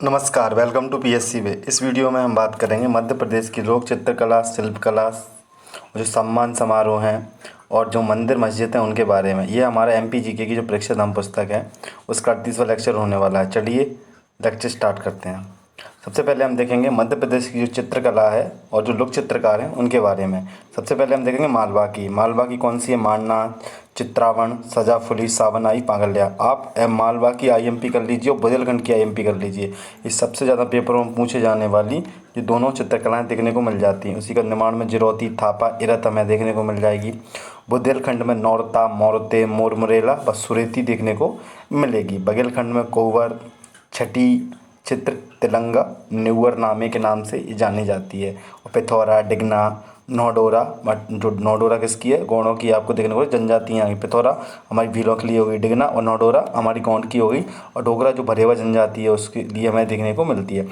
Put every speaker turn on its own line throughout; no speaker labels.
नमस्कार, welcome to PSC वे। इस video में हम बात करेंगे मध्य प्रदेश की लोक चित्रकला, शिल्पकला, जो सम्मान समारोह हैं और जो मंदिर मस्जिद हैं उनके बारे में। ये हमारा एमपीजीके की जो परीक्षा धाम पुस्तक है उसका 38वां लेक्चर होने वाला है। चलिए लेक्चर स्टार्ट करते हैं। सबसे पहले हम देखेंगे मध्य प्रदेश की जो चित्रकला है और जो लोक चित्रकार हैं उनके बारे में। सबसे पहले हम देखेंगे मालवा की कौन सी है? मानना, चित्रावन, सजाफुली, सावनाई, पागल्या। आप मालवा की आईएमपी कर लीजिए और बुंदेलखंड की आईएमपी कर लीजिए। ये सबसे ज़्यादा पेपरों में पूछे जाने वाली ये दोनों चित्रकलाएं देखने को मिल जाती हैं। उसी का निर्माण में जिरौती, थापा, इरत हमें देखने को मिल जाएगी। बुंदेलखंड में नौरता, मोरते, मोरमुरेला व सुरेती देखने को मिलेगी। बघेलखंड में कोवर, छठी चित्र, तिलंगा, न्यूअर नामे के नाम से ये जानी जाती है। और पिथौरा, डिगना, नौडोरा, जो नौडोरा किसकी है? गौड़ों की आपको देखने को जनजातियाँ आई। पिथौरा हमारी भीलों के लिए होगी, डिगना और नौडोरा हमारी गौंड की होगी, और डोगरा जो भरेवा जनजाति है उसके लिए हमें देखने को मिलती है।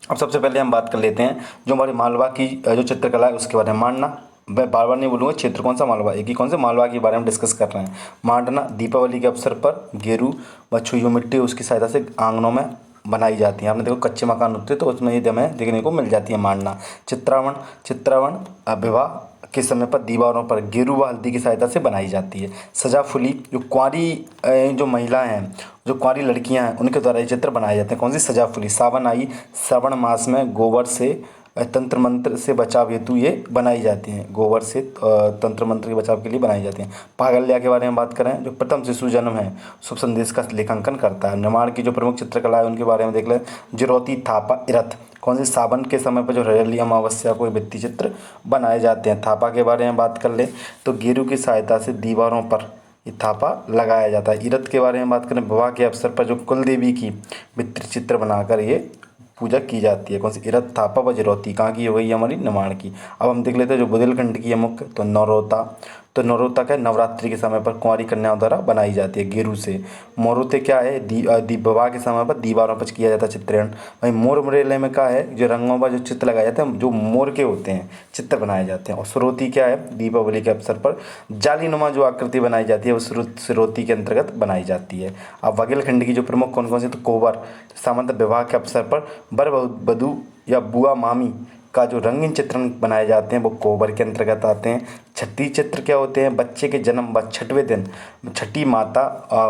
अब सबसे पहले हम बात कर लेते हैं जो हमारी मालवा की जो चित्रकला है उसके बारे में। मांडना, मैं बार बार नहीं बोलूँगा क्षेत्र कौन सा, मालवा एक ही कौन से, मालवा के बारे में डिस्कस कर रहे हैं। मांडना दीपावली के अवसर पर गेरू व छुइयों मिट्टी उसकी सहायता से आंगनों में बनाई जाती हैं। आपने देखो कच्चे मकान होते तो उसमें ये हमें देखने को मिल जाती है मांडना। चित्रावन विवाह के समय पर दीवारों पर गेरू व हल्दी की सहायता से बनाई जाती है। सजाफुली जो कुंवारी जो महिलाएं हैं, जो कुंवारी लड़कियां हैं उनके द्वारा ये चित्र बनाए जाते हैं। कौन सी? सजाफुली। सावन आई, श्रावण मास में गोबर से तंत्र मंत्र से बचाव हेतु ये बनाई जाती हैं। गोबर से तंत्र मंत्र के बचाव के लिए बनाई जाती हैं। पागल्या के बारे में बात करें, जो प्रथम शिशु जन्म है शुभ संदेश का लेखांकन करता है। निर्माण की जो प्रमुख चित्रकला है उनके बारे में देख लें। जिरौती, थापा, इरत। कौन सी? सावन के समय पर जो हरियाली अमावस्या को भित्ति चित्र बनाए जाते हैं। थापा के बारे में बात कर ले तो गेरू की सहायता से दीवारों पर ये थापा लगाया जाता है। इरत के बारे में बात करें, विवाह के अवसर पर जो कुल देवी की भित्ति चित्र बनाकर ये पूजा की जाती है। कौन सी? इरत, थापा व जिरौती। कहाँ की हो गई हमारी? निमाड़ की। अब हम देख लेते हैं जो बुंदेलखंड की है मुख्य, तो नौरोता। तो नौरोता का नवरात्रि के समय पर कुंवारी कन्याओं द्वारा बनाई जाती है गेरू से। मोरुते क्या है? विवाह के समय पर दीवारों पर किया जाता है चित्रण। वहीं मोरमुरेले में क्या है? जो रंगों पर जो चित्र लगाए जाते हैं, जो मोर के होते हैं चित्र बनाए जाते हैं। और सुरोती क्या है? दीपावली के अवसर पर जालीनुमा जो आकृति बनाई जाती है वो सुरोती के अंतर्गत बनाई जाती है। अब बघेलखंड की जो प्रमुख कौन कौन सी? तो कोवर। सामान्य विवाह के अवसर पर वर वधू या बुआ मामी का जो रंगीन चित्रण बनाए जाते हैं वो कोबर के अंतर्गत आते हैं। छठी चित्र क्या होते हैं? बच्चे के जन्म व छठवें दिन छठी माता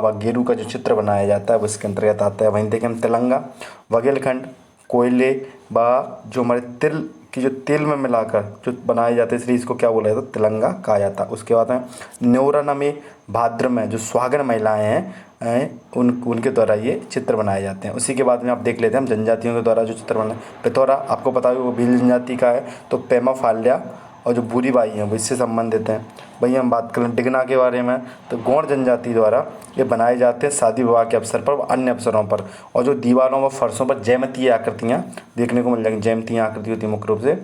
व गेरू का जो चित्र बनाया जाता है वो इसके अंतर्गत आता है। वहीं देखें हम तिलंगा, बघेलखंड, कोयले व जो हमारे तिल की जो तेल में मिलाकर जो बनाए जाते हैं इसलिए इसको क्या बोला जाता है? तिलंगा कहा जाता है। उसके बाद में न्योरना में भाद्र में जो सुहागन महिलाएं हैं उनके द्वारा ये चित्र बनाए जाते हैं। उसी के बाद में आप देख लेते हैं हम जनजातियों के द्वारा जो चित्र बनाए। पिथौरा आपको पता है वो भील जनजाति का है, तो पेमा फाल्या और जो भूरी बाई हैं वो इससे संबंधित हैं। वहीं हम बात करें डिगना के बारे में, तो गौड़ जनजाति द्वारा ये बनाए जाते हैं शादी विवाह के अवसर पर व अन्य अवसरों पर। और जो दीवारों व फर्शों पर जैमितीय आकृतियाँ देखने को मिल जाएंगी। जैमितीय आकृति होती है मुख्य रूप से।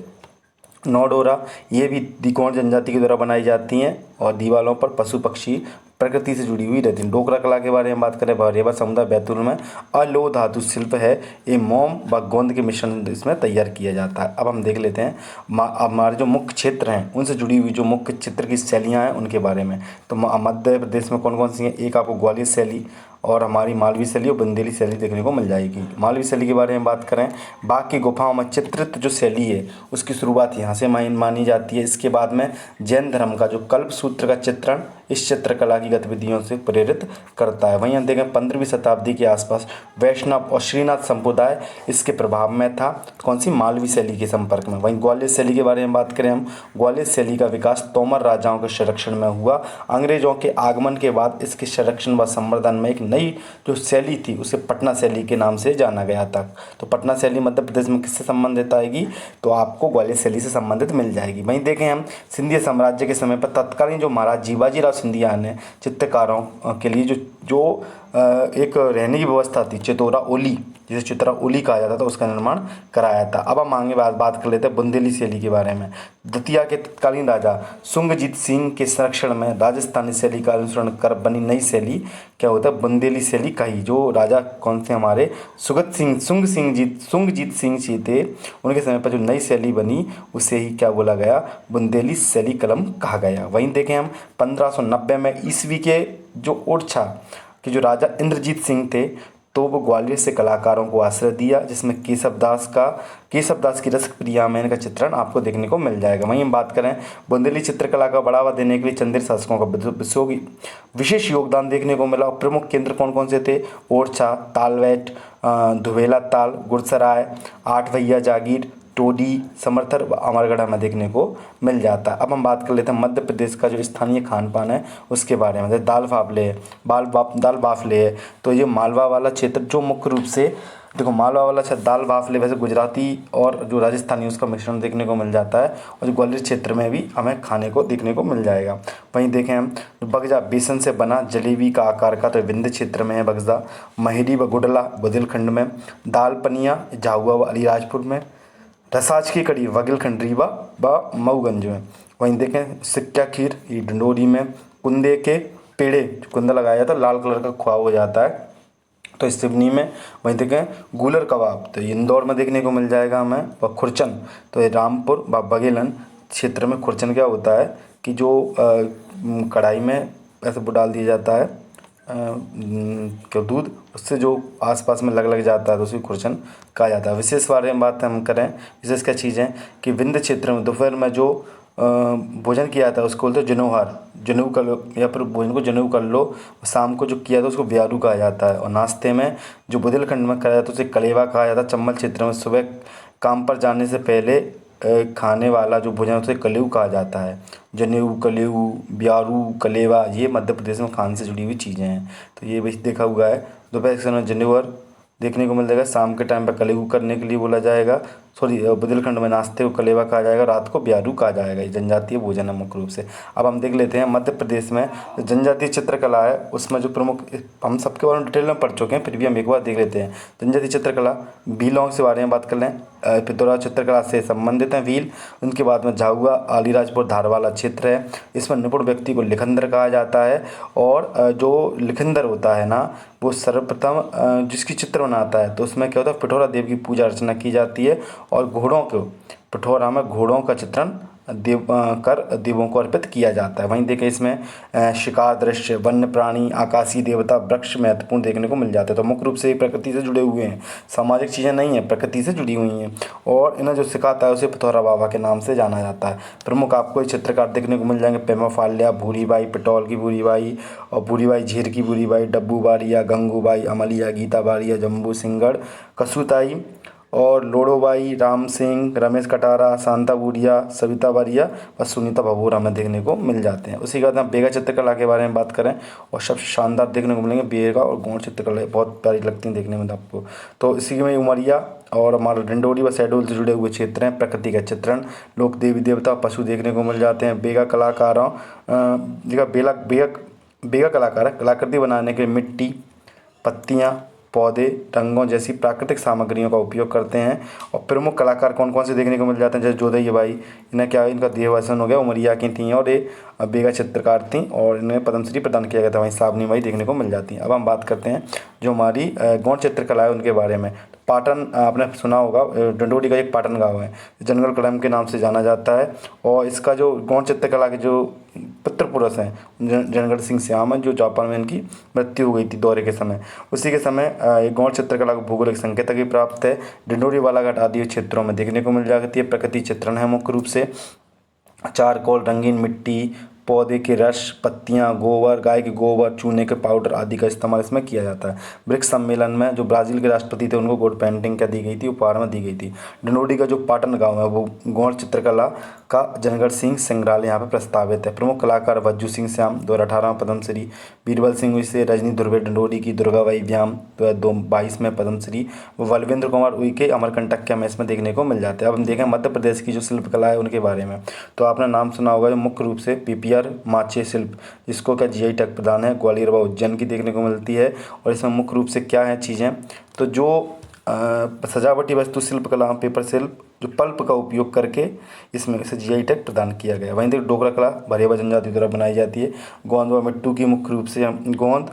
नौडोरा ये भी गौड़ जनजाति के द्वारा बनाई जाती हैं और दीवारों पर पशु पक्षी प्रकृति से जुड़ी हुई रहती हैं। डोकरा कला के बारे में बात करें, भरेवा समुदाय बैतूल में अलोह धातु शिल्प है। ये मोम व गोंद के मिश्रण इसमें तैयार किया जाता है। अब हम देख लेते हैं हमारे जो मुख्य क्षेत्र हैं उनसे जुड़ी हुई जो मुख्य चित्र की शैलियाँ हैं उनके बारे में। तो मध्य प्रदेश में कौन कौन सी हैं? एक आपको ग्वालियर शैली और हमारी मालवी शैली और बुंदेली शैली देखने को मिल जाएगी। मालवी शैली के बारे में बात करें, बाघ की गुफाओं में चित्रित जो शैली है उसकी शुरुआत यहाँ से मानी जाती है। इसके बाद में जैन धर्म का जो कल्प सूत्र का चित्रण इस चित्रकला की गतिविधियों से प्रेरित करता है। वहीं हम देखें 15वीं शताब्दी के आसपास वैष्णव और श्रीनाथ संप्रदाय इसके प्रभाव में था। कौन सी? मालवी शैली के संपर्क में। वहीं ग्वालियर शैली के बारे में बात करें हम, ग्वालियर शैली का विकास तोमर राजाओं के संरक्षण में हुआ। अंग्रेजों के आगमन के बाद इसके संरक्षण व संवर्धन में एक नई जो शैली थी उसे पटना शैली के नाम से जाना गया था। तो पटना शैली मध्य प्रदेश में किससे संबंधित आएगी? तो आपको ग्वालियर शैली से संबंधित मिल जाएगी। वहीं देखें हम सिंधिया साम्राज्य के समय पर तत्कालीन जो महाराज जीवाजी राव सिंधिया ने चित्रकारों के लिए जो एक रहने की व्यवस्था थी चितौरा ओली, जिसे चित्रा ओली कहा जाता था, उसका निर्माण कराया था। अब हम आगे बात कर लेते हैं बुंदेली शैली के बारे में। दतिया के तत्कालीन राजा सुंगजीत सिंह के संरक्षण में राजस्थानी शैली का अनुसरण कर बनी नई शैली क्या होता है? बुंदेली शैली कही। जो राजा कौन से हमारे सुंगजीत सिंह जी थे उनके समय पर जो नई शैली बनी उसे ही क्या बोला गया? बुंदेली शैली कलम कहा गया। वहीं देखें हम 1590 में ईस्वी के जो ओरछा के जो राजा इंद्रजीत सिंह थे तो वो ग्वालियर से कलाकारों को आश्रय दिया, जिसमें केशव दास की रसिक प्रिया में इनका चित्रण आपको देखने को मिल जाएगा। वहीं हम बात करें बुंदेली चित्रकला का बढ़ावा देने के लिए चंदेल शासकों का विशेष योगदान देखने को मिला। और प्रमुख केंद्र कौन कौन से थे? ओरछा, तालवेट, धुवेला ताल, गुरसराय, आठ भैया जागीर, टोडी, समर्थर, अमरगढ़ हमें देखने को मिल जाता है। अब हम बात कर लेते हैं मध्य प्रदेश का जो स्थानीय खान पान है उसके बारे में। जैसे दाल बाफले है, तो ये मालवा वाला क्षेत्र जो मुख्य रूप से देखो मालवा वाला क्षेत्र दाल बाफले वैसे गुजराती और जो राजस्थानी उसका मिश्रण देखने को मिल जाता है, और जो ग्वालियर क्षेत्र में भी हमें खाने को देखने को मिल जाएगा। वहीं देखें हम बगजा बेसन से बना जलेबी का आकार का, तो विंध्य क्षेत्र में है बगजा। महेरी व गुडला बुंदेलखंड में। दाल पनिया झाहुआ व अलीराजपुर में। रसाज की कड़ी वगेलखंड रीवा व मऊगंज में। वहीं देखें सिक्का खीर ये डिंडोरी में। कुंदे के पेड़े, कुंदा लगाया जाता है लाल कलर का खुआ हो जाता है, तो इस सिवनी में। वहीं देखें गूलर कबाब, तो इंदौर में देखने को मिल जाएगा हमें। व खुरचन, तो ये रामपुर व बघेलन क्षेत्र में। खुरचन क्या होता है कि जो कढ़ाई में ऐसे वो डाल दिया जाता है क्यों दूध, उससे जो आसपास में लग जाता है तो उसी खुरचन कहा जाता है। विशेष बारे में बात हम करें, विशेष क्या चीज़ें कि विंध्य क्षेत्र में दोपहर में जो भोजन किया जाता है उसको बोलते हैं जनेऊहार, जनेऊ कर लो, या फिर भोजन को जनेऊ कर लो। शाम को जो किया था उसको ब्यारू कहा जाता है। और नाश्ते में जो बुंदेलखंड में खाया जाता है उसे कलेवा कहा जाता है। चंबल क्षेत्र में सुबह काम पर जाने से पहले खाने वाला जो भोजन है उसे कलेऊ कहा जाता है। जनेऊ, कलेऊ, ब्यारू, कलेवा ये मध्य प्रदेश में खाने से जुड़ी हुई चीज़ें हैं। तो ये भी देखा हुआ है। दोपहर के समय जनेऊर देखने को मिल जाएगा, शाम के टाइम पर कलेऊ करने के लिए बोला जाएगा। बुंदेलखंड में नाश्ते को कलेवा कहा जाएगा, रात को ब्यारू कहा जाएगा। ये जनजातीय भोजन है मुख्य रूप से। अब हम देख लेते हैं मध्य प्रदेश में जनजातीय चित्रकला है उसमें जो प्रमुख, हम सबके बारे में डिटेल में पढ़ चुके हैं, फिर भी हम एक बार देख लेते हैं। जनजातीय चित्रकला भीलों से बारे में बात कर लें, पिथौरा चित्रकला से संबंधित हैं भील। उनके बाद में झाहुआ अलीराजपुर धार वाला क्षेत्र है। इसमें निपुण व्यक्ति को लिखंदर कहा जाता है। और जो लिखंदर होता है ना, वो सर्वप्रथम जिसकी चित्र बनाता है तो उसमें क्या होता है, पिठौरा देव की पूजा अर्चना की जाती है। और घोड़ों को पिठौरा में घोड़ों का चित्रण देवों को अर्पित किया जाता है। वहीं देखें इसमें शिकार दृश्य, वन्य प्राणी, आकाशीय देवता, वृक्ष महत्वपूर्ण देखने को मिल जाते हैं। तो मुख्य रूप से प्रकृति से जुड़े हुए हैं, सामाजिक चीज़ें नहीं हैं, प्रकृति से जुड़ी हुई हैं। और इन्हें जो सिखाता है उसे पिथौरा बाबा के नाम से जाना जाता है। प्रमुख आपको ये चित्रकार देखने को मिल जाएंगे, पेमा फाल्या, भूरीबाई पिटौल की भूरीबाई, और भूरीबाई झीर की भूरीबाई, डब्बू बारिया, गंगूबाई, अमलिया, गीता बारिया, जम्बू सिंगड़, कसुताई और लोड़ोबाई, राम सिंह, रमेश कटारा, शांता बूरिया, सविता बारिया और सुनीता भभूर हमें देखने को मिल जाते हैं। उसी के बाद हम बेगा चित्रकला के बारे में बात करें, और सबसे शानदार देखने को मिलेंगे बेगा और गौड़ चित्रकला, बहुत प्यारी लगती है देखने में आपको। तो इसी में उमरिया और हमारा डिंडोरी व शहडोल से जुड़े हुए क्षेत्र हैं। प्रकृति का चित्रण, लोक देवी देवता, पशु देखने को मिल जाते हैं। बेगा कलाकारों बेगा कलाकार कलाकृति बनाने के लिए मिट्टी, पत्तियाँ, पौधे, रंगों जैसी प्राकृतिक सामग्रियों का उपयोग करते हैं। और प्रमुख कलाकार कौन कौन से देखने को मिल जाते हैं, जैसे जोधई बाई, इन्हें क्या इनका देहवसन हो गया, उमरिया की थी और ये बेगा चित्रकार थी और इन्हें पद्मश्री प्रदान किया गया था। वहीं सावनी बाई देखने को मिल जाती हैं। अब हम बात करते हैं जो हमारी गौड़ चित्रकला है उनके बारे में। पाटन आपने सुना होगा, डिंडोरी का एक पाटन गाँव है, जंगल कलम के नाम से जाना जाता है। और इसका जो गौड़ चित्रकला के जो पितृ पुरुष हैं जनगढ़ सिंह श्याम है, जो जापान में इनकी मृत्यु हो गई थी दौरे के समय। उसी के समय एक गौड़ चित्रकला को भौगोलिक संकेतक भी प्राप्त है। डिंडोरी बालाघाट आदि क्षेत्रों में देखने को मिल जाती है। प्रकृति चित्रण है मुख्य रूप से, चारकोल, रंगीन मिट्टी, पौधे के रस, पत्तियां, गोबर, गाय के गोबर, चूने के पाउडर आदि का इस्तेमाल इसमें किया जाता है। ब्रिक्स सम्मेलन में जो ब्राज़ील के राष्ट्रपति थे उनको गोल्ड पेंटिंग क्या दी गई थी, उपहार में दी गई थी। डिंडोरी का जो पाटन गांव है वो गौड़ चित्रकला का जनगढ़ सिंह संग्रहालय यहाँ पर प्रस्तावित है। प्रमुख कलाकार वज्जू सिंह श्याम 2018 में पद्मश्री, बीरबल सिंह से, रजनी ध्रुवे डिंडोरी की, दुर्गाबाई व्याम 2022 में पद्मश्री, बलविंद्र कुमार उइके अमरकंटक में इसमें देखने को मिल जाते हैं। अब हम देखें मध्य प्रदेश की जो शिल्पकला है उनके बारे में। तो आपने नाम सुना होगा जो मुख्य रूप से पीपीआर माचे शिल्प, जिसको क्या जीआई टैग प्रदान है, ग्वालियर व उज्जैन की देखने को मिलती है। और इसमें मुख्य रूप से क्या है चीज़ें, तो जो सजावटी वस्तु शिल्पकला, पेपर शिल्प, जो पल्प का उपयोग करके इसमें इसे जीआई टैग प्रदान किया गया। वहीं तक डोगरा कला भरेवा जनजाति द्वारा बनाई जाती है। गोंद व मिट्टू की मुख्य रूप से गोंद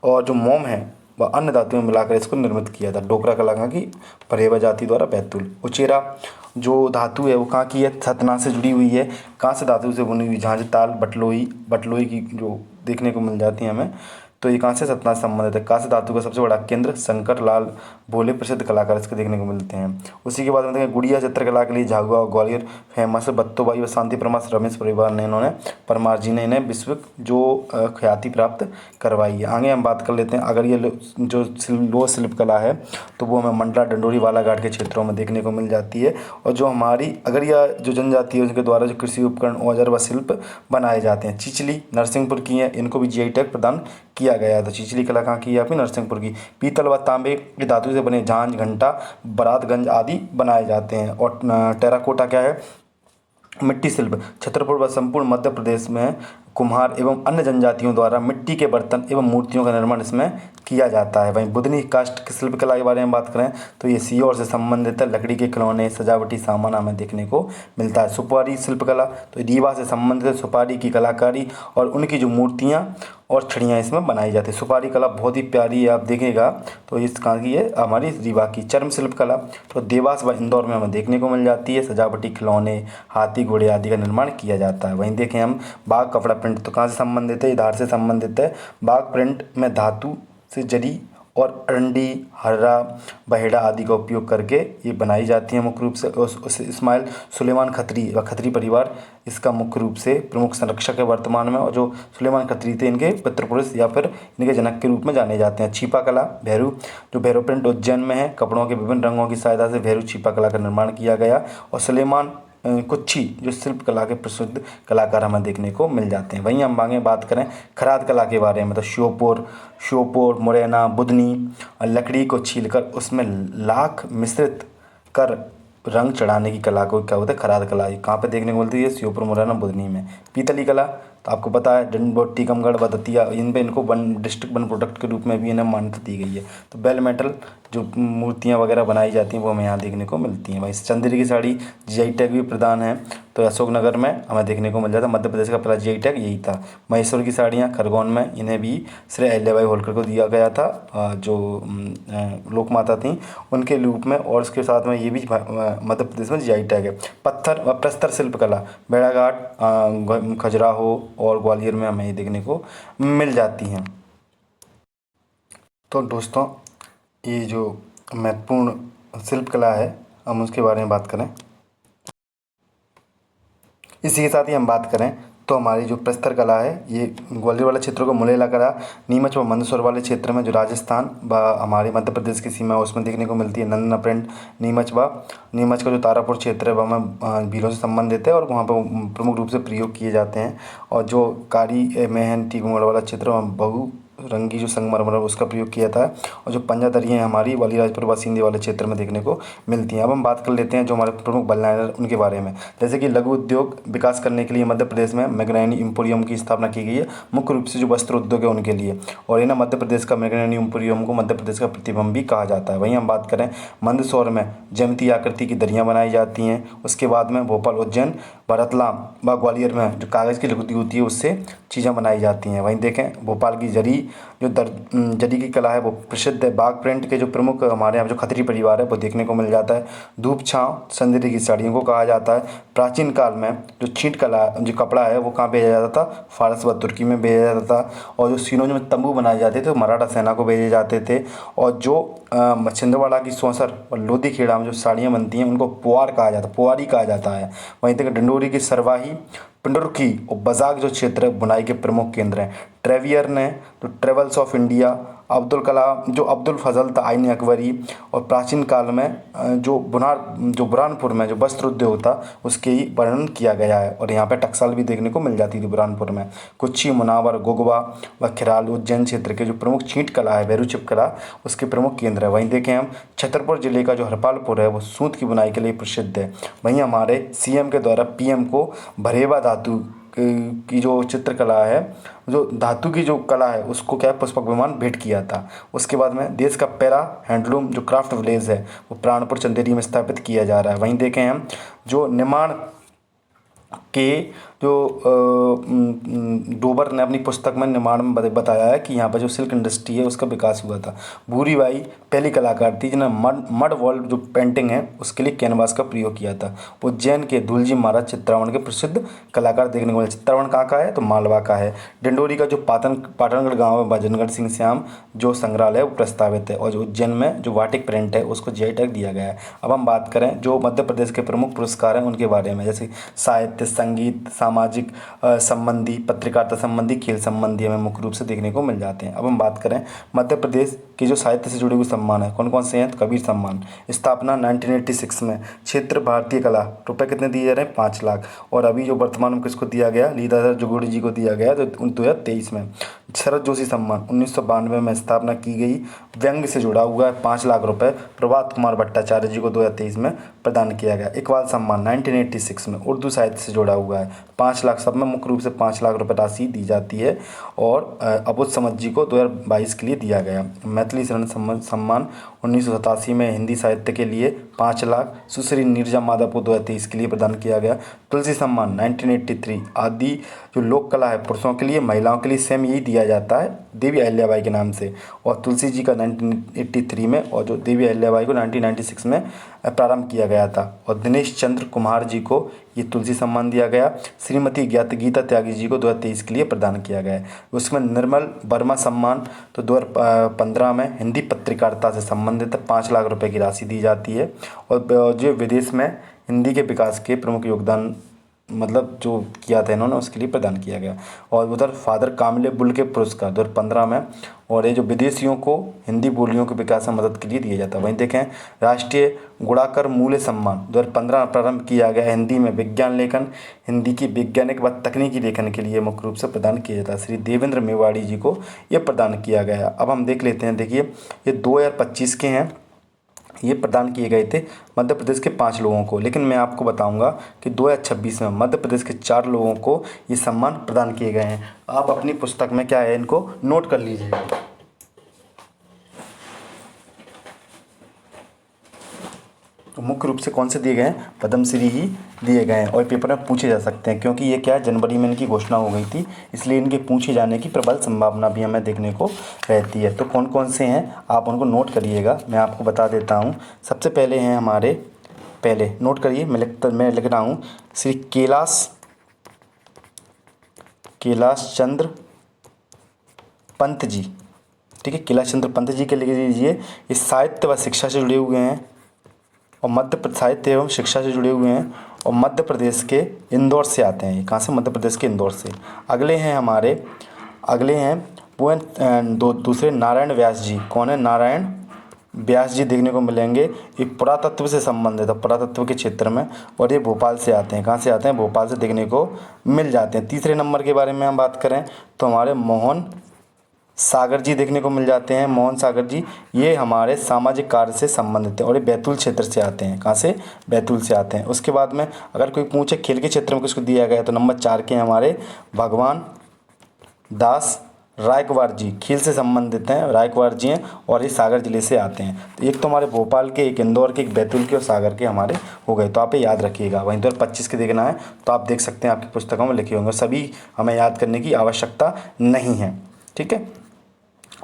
और जो मोम है व अन्य धातुओं में मिलाकर इसको निर्मित किया था। डोगरा कला की भरेवा जाति द्वारा बैतूल। उचेरा जो धातु है वो कहाँ की है, सतना से जुड़ी हुई है। कहाँ से धातु से बनी हुई, झांझ ताल, बटलोई की जो देखने को मिल जाती है हमें। तो ये कहाँ से, सतना से संबंधित है। कांस्य धातु का सबसे बड़ा केंद्र शंकर लाल भोले प्रसिद्ध कलाकार इसके देखने को मिलते हैं। उसी के बाद में देखें गुड़िया चित्रकला के लिए झाबुआ ग्वालियर फेमस है। बत्तोबाई व शांति प्रमास रमेश परिवार ने इन्होंने परमार जी ने इन्हें विश्व जो ख्याति प्राप्त करवाई है। आगे हम बात कर लेते हैं। अगर ये जो लोह शिल्प कला है तो वो हमें मंडला डंडोरी बालाघाट के क्षेत्रों में देखने को मिल जाती है। और जो हमारी अगरिया जो जनजाति है उसके द्वारा जो कृषि उपकरण औजार व शिल्प बनाए जाते हैं। चिचली नरसिंहपुर की है, इनको भी जीआई टैग प्रदान किया गया है। तो चिचली कला कहाँ की है आपकी, नरसिंहपुर की। पीतल व तांबे की धातु से बने झांझ घंटा बरातगंज आदि बनाए जाते हैं। और टेराकोटा क्या है, मिट्टी शिल्प। छतरपुर व संपूर्ण मध्य प्रदेश में कुम्हार एवं अन्य जनजातियों द्वारा मिट्टी के बर्तन एवं मूर्तियों का निर्माण इसमें किया जाता है। वहीं बुधनी काष्ठ की शिल्प कला के बारे में बात करें तो ये सीहोर से संबंधित है। लकड़ी के खिलौने सजावटी सामान हमें देखने को मिलता है। सुपारी शिल्प कला तो रीवा से संबंधित है। सुपारी की कलाकारी और उनकी जो मूर्तियाँ और छड़ियाँ इसमें बनाई जाती है। सुपारी कला बहुत ही प्यारी है, आप देखेगा तो इस कहाँ की है, हमारी रीवा की। चर्म शिल्प कला तो देवास व इंदौर में हमें देखने को मिल जाती है। सजावटी खिलौने हाथी घोड़े आदि का निर्माण किया जाता है। वहीं देखें हम बाघ कपड़ा प्रिंट तो कहाँ से संबंधित है, धार से संबंधित है। बाघ प्रिंट में धातु से जरी और अरंडी हर्रा बहेड़ा आदि का उपयोग करके ये बनाई जाती है मुख्य रूप से। उस इस्माइल सुलेमान खत्री व खत्री परिवार इसका मुख्य रूप से प्रमुख संरक्षक है वर्तमान में। और जो सुलेमान खत्री थे इनके पितृपुरुष या फिर इनके जनक के रूप में जाने जाते हैं। छिपा कला भैरू जो भैरव प्रिंट उज्जैन में है। कपड़ों के विभिन्न रंगों की सहायता से भैरू छिपा कला का निर्माण किया गया। और सुलेमान कुच्छी जो शिल्प कला के प्रसिद्ध कलाकार हमें देखने को मिल जाते हैं। वहीं हम आगे बात करें खराद कला के बारे में तो श्योपुर मुरैना बुधनी लकड़ी को छीलकर उसमें लाख मिश्रित कर रंग चढ़ाने की कला को क्या होता है, खराद कला। ये कहाँ पे देखने को मिलती है, श्योपुर मुरैना बुधनी में। पीतली कला तो आपको पता है डंडोर टीकमगढ़ व दतिया इन पे इनको वन डिस्ट्रिक्ट वन प्रोडक्ट के रूप में भी इन्हें मान्यता दी गई है। तो बेल मेटल जो मूर्तियाँ वगैरह बनाई जाती हैं वो हमें यहाँ देखने को मिलती हैं। वहीं चंदेरी की साड़ी जीआई टैग भी प्रदान है। तो अशोकनगर में हमें देखने को मिल जाता है। मध्य प्रदेश का पहला जीआई टैग यही था। मैसूर की साड़ियाँ खरगोन में इन्हें भी श्री अहिल्याबाई होलकर को दिया गया था जो लोकमाता थी उनके रूप में। और उसके साथ में ये भी मध्य प्रदेश में जीआई टैग है। पत्थर व प्रस्तर शिल्प कला भेड़ाघाट खजुराहो और ग्वालियर में हमें ये देखने को मिल जाती हैं। तो दोस्तों ये जो महत्वपूर्ण शिल्प कला है हम उसके बारे में बात करें। इसी के साथ ही हम बात करें तो हमारी जो प्रस्तर कला है ये ग्वालियर वाले क्षेत्रों को मुलेला कला नीमच व मंदसौर वाले क्षेत्र में जो राजस्थान व हमारे मध्य प्रदेश की सीमा है उसमें देखने को मिलती है। नंदना प्रिंट नीमच का जो तारापुर क्षेत्र है वह में भीलों से संबंधित है और वहाँ पर प्रमुख रूप से प्रयोग किए जाते हैं। और जो कारी मेहन टीकमगढ़ वाला क्षेत्र वहाँ बहु रंगी जो संगमरमर उसका प्रयोग किया था। और जो पंजा दरियाँ हमारी वालीराजपुर व सिंधी वाले क्षेत्र में देखने को मिलती हैं। अब हम बात कर लेते हैं जो हमारे प्रमुख बल्लाइनर उनके बारे में। जैसे कि लघु उद्योग विकास करने के लिए मध्य प्रदेश में मैग्नानी एम्पोरियम की स्थापना की गई है मुख्य रूप से जो वस्त्र उद्योग है उनके लिए। और इन्हें मध्य प्रदेश का मैग्नानी एम्पोरियम को मध्य प्रदेश का प्रतिबिंब भी कहा जाता है। वहीं हम बात करें मंदसौर में ज्यामितीय आकृति की दरियाँ बनाई जाती हैं। उसके बाद में भोपाल उज्जैन रतलाम व ग्वालियर में जो कागज़ की लकड़ी होती है उससे चीज़ें बनाई जाती हैं। वहीं देखें भोपाल की जरी जो जरी की कला है वो प्रसिद्ध है। बाग प्रिंट के जो प्रमुख हमारे यहाँ जो खत्री परिवार है वो देखने को मिल जाता है। धूप छाँव चंदेरी की साड़ियों को कहा जाता है। प्राचीन काल में जो छींट कला जो कपड़ा है वो कहाँ भेजा जाता था, फारस व तुर्की में भेजा जाता था। और जो सीनों में तंबू बनाए जाते थे मराठा सेना को भेजे जाते थे। और जो छिंदवाड़ा की सौंसर और लोधी खेड़ा में जो साड़ियाँ बनती हैं उनको पुआरी कहा जाता है। वहीं तक डंडोरी की सरवाही पिंडुरखी और बजाक जो क्षेत्र है बुनाई के प्रमुख केंद्र हैं। ट्रेवियर ने जो travels of India Abdul Kalam जो अब्दुल फजल था आइन अकबरी और प्राचीन काल में जो बुरहानपुर में जो वस्त्र उद्योग था उसके ही वर्णन किया गया है। और यहाँ पे टक्साल भी देखने को मिल जाती थी बुरहानपुर में। कुच्छी मुनावर गोगवा व खिराल उज्जैन क्षेत्र के जो प्रमुख छींट कला है भैरूचिप कला उसके प्रमुख केंद्र है। वहीं देखें हम छतरपुर जिले का जो हरपालपुर है वो सूत की बुनाई के लिए प्रसिद्ध है। वहीं हमारे सीएम के द्वारा पीएम को भरेवा धातु की जो चित्रकला है जो धातु की जो कला है उसको क्या पुष्पक विमान भेंट किया था। उसके बाद में देश का पहला हैंडलूम जो क्राफ्ट विलेज है वो प्राणपुर चंदेरी में स्थापित किया जा रहा है। वहीं देखें हम जो निर्माण के जो डोबर ने अपनी पुस्तक में निर्माण में बताया है कि यहाँ पर जो सिल्क इंडस्ट्री है उसका विकास हुआ था। भूरीबाई पहली कलाकार थी जिन्होंने मड वॉल जो पेंटिंग है उसके लिए कैनवास का प्रयोग किया था। उज्जैन के धुलजी महाराज चित्रावण के प्रसिद्ध कलाकार देखने को मिले। चित्रावण कहाँ का है? तो मालवा का है। डिंडोरी का जो पाटनगढ़ गाँव है भजनगढ़ सिंह श्याम जो संग्रहालय वो प्रस्तावित है, और जो उज्जैन में जो वाटिक प्रिंट है उसको जीआई टैग दिया गया है। अब हम बात करें जो मध्य प्रदेश के प्रमुख पुरस्कार हैं उनके बारे में, जैसे साहित्य, संगीत, सामाजिक संबंधी, पत्रकारिता संबंधी, खेल संबंधी हमें मुख्य रूप से देखने को मिल जाते हैं। अब हम बात करें मध्य प्रदेश के जो साहित्य से जुड़े हुए सम्मान है कौन कौन से हैं? तो कबीर सम्मान, स्थापना 1986 में। क्षेत्र भारतीय कला, रुपए कितने दिए जा रहे हैं? 5 लाख। और अभी जो वर्तमान में किसको दिया गया? लीलाधर जुगोड़ी जी को दिया गया तो 2023 में। शरद जोशी सम्मान 1992 में स्थापना की गई, व्यंग से जुड़ा हुआ है, 5 लाख रुपए। प्रभात कुमार भट्टाचार्य जी को 2023 में प्रदान किया गया। इकबाल सम्मान 1986 में उर्दू साहित्य से जुड़ा हुआ है, 5 लाख। सब में मुख्य रूप से 5 लाख रुपए राशि दी जाती है। और अबुल समद जी को 2022 के लिए दिया गया। मैथिली शरण सम्मान 1987 में हिंदी साहित्य के लिए 5 लाख। सुश्री नीरजा माधव को 2023 के लिए प्रदान किया गया। तुलसी सम्मान 1983 आदि जो लोक कला है पुरुषों के लिए, महिलाओं के लिए सेम यही दिया जाता है देवी अहिल्याबाई के नाम से। और तुलसी जी का 1983 में, और जो देवी अहिल्याबाई को 1996 में प्रारंभ किया गया था। और दिनेश चंद्र कुमार जी को ये तुलसी सम्मान दिया गया। श्रीमती गीता त्यागी जी को 2023 के लिए प्रदान किया गया है। उसमें निर्मल वर्मा सम्मान तो 2015 में हिंदी पत्रकारिता से संबंधित 5 लाख रुपए की राशि दी जाती है। और जो विदेश में हिंदी के विकास के प्रमुख योगदान मतलब जो किया था इन्होंने उसके लिए प्रदान किया गया। और उधर फादर कामिले बुल्के पुरस्कार 2015 में, और ये जो विदेशियों को हिंदी बोलियों के विकास में मदद के लिए दिया जाता है। वहीं देखें राष्ट्रीय गुणाकर मूल्य सम्मान 2015 प्रारंभ किया गया। हिंदी में विज्ञान लेखन, हिंदी की वैज्ञानिक व तकनीकी लेखन के लिए मुख्य रूप से प्रदान किया जाता है। श्री देवेंद्र मेवाड़ी जी को ये प्रदान किया गया। अब हम देख लेते हैं, देखिए ये 2025 के हैं, ये प्रदान किए गए थे मध्य प्रदेश के 5 लोगों को। लेकिन मैं आपको बताऊंगा कि 2026 में मध्य प्रदेश के 4 लोगों को ये सम्मान प्रदान किए गए हैं। आप अपनी पुस्तक में क्या है इनको नोट कर लीजिएगा। तो मुख्य रूप से कौन से दिए गए हैं? पद्मश्री ही दिए गए हैं। और पेपर में पूछे जा सकते हैं क्योंकि ये क्या है, जनवरी में इनकी घोषणा हो गई थी, इसलिए इनके पूछे जाने की प्रबल संभावना भी हमें देखने को रहती है। तो कौन कौन से हैं आप उनको नोट करिएगा, मैं आपको बता देता हूँ। सबसे पहले हैं हमारे, पहले नोट करिए, मैं लिख रहा हूँ श्री कैलाश चंद्र पंत जी। ठीक है, कैलाश चंद्र पंत जी के लिख लीजिए। ये साहित्य व शिक्षा से जुड़े हुए हैं और साहित्य एवं शिक्षा से जुड़े हुए हैं और मध्य प्रदेश के इंदौर से आते हैं। ये कहाँ से? मध्य प्रदेश के इंदौर से। अगले हैं वो हैं दूसरे नारायण व्यास जी। कौन है? नारायण व्यास जी देखने को मिलेंगे। ये पुरातत्व से संबंधित है, पुरातत्व के क्षेत्र में, और ये भोपाल से आते हैं। कहाँ से आते हैं? भोपाल से देखने को मिल जाते हैं। तीसरे नंबर के बारे में हम बात करें तो हमारे मोहन सागर जी देखने को मिल जाते हैं। मोहन सागर जी ये हमारे सामाजिक कार्य से संबंधित है और ये बैतूल क्षेत्र से आते हैं। कहाँ से? बैतूल से आते हैं। उसके बाद में अगर कोई पूछे खेल के क्षेत्र में किसको दिया गया है तो नंबर 4 के हमारे भगवान दास रायकवाड़ जी, खेल से संबंधित हैं, रायकवाड़ जी हैं और ये सागर जिले से आते हैं। तो एक तो हमारे भोपाल के, एक इंदौर के, एक बैतूल के और सागर के हमारे हो गए। तो आप ये याद रखिएगा। वहीं 2025 के देखना है तो आप देख सकते हैं, आपकी पुस्तकों में लिखे होंगे। सभी हमें याद करने की आवश्यकता नहीं है। ठीक है,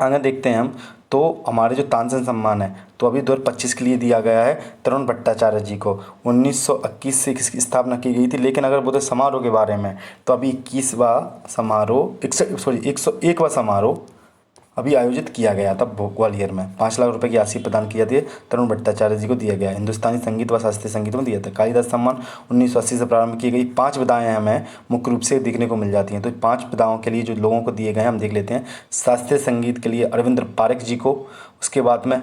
आगे देखते हैं हम। तो हमारे जो तानसेन सम्मान है तो अभी 2025 के लिए दिया गया है तरुण भट्टाचार्य जी को। 1921 से इसकी स्थापना की गई थी। लेकिन अगर बोलते समारोह के बारे में तो अभी 101वां समारोह अभी आयोजित किया गया था ग्वालियर में। 5 लाख रुपए की राशि प्रदान की जाती है, तरुण भट्टाचार्य जी को दिया गया। हिंदुस्तानी संगीत व शास्त्रीय संगीत में दिया था। कालिदास सम्मान 1980 से प्रारंभ की गई। 5 विधाएँ हमें मुख्य रूप से देखने को मिल जाती हैं। तो 5 विधाओं के लिए जो लोगों को दिए गए हैं हम देख लेते हैं। शास्त्रीय संगीत के लिए अरविंद पारेख जी को, उसके बाद में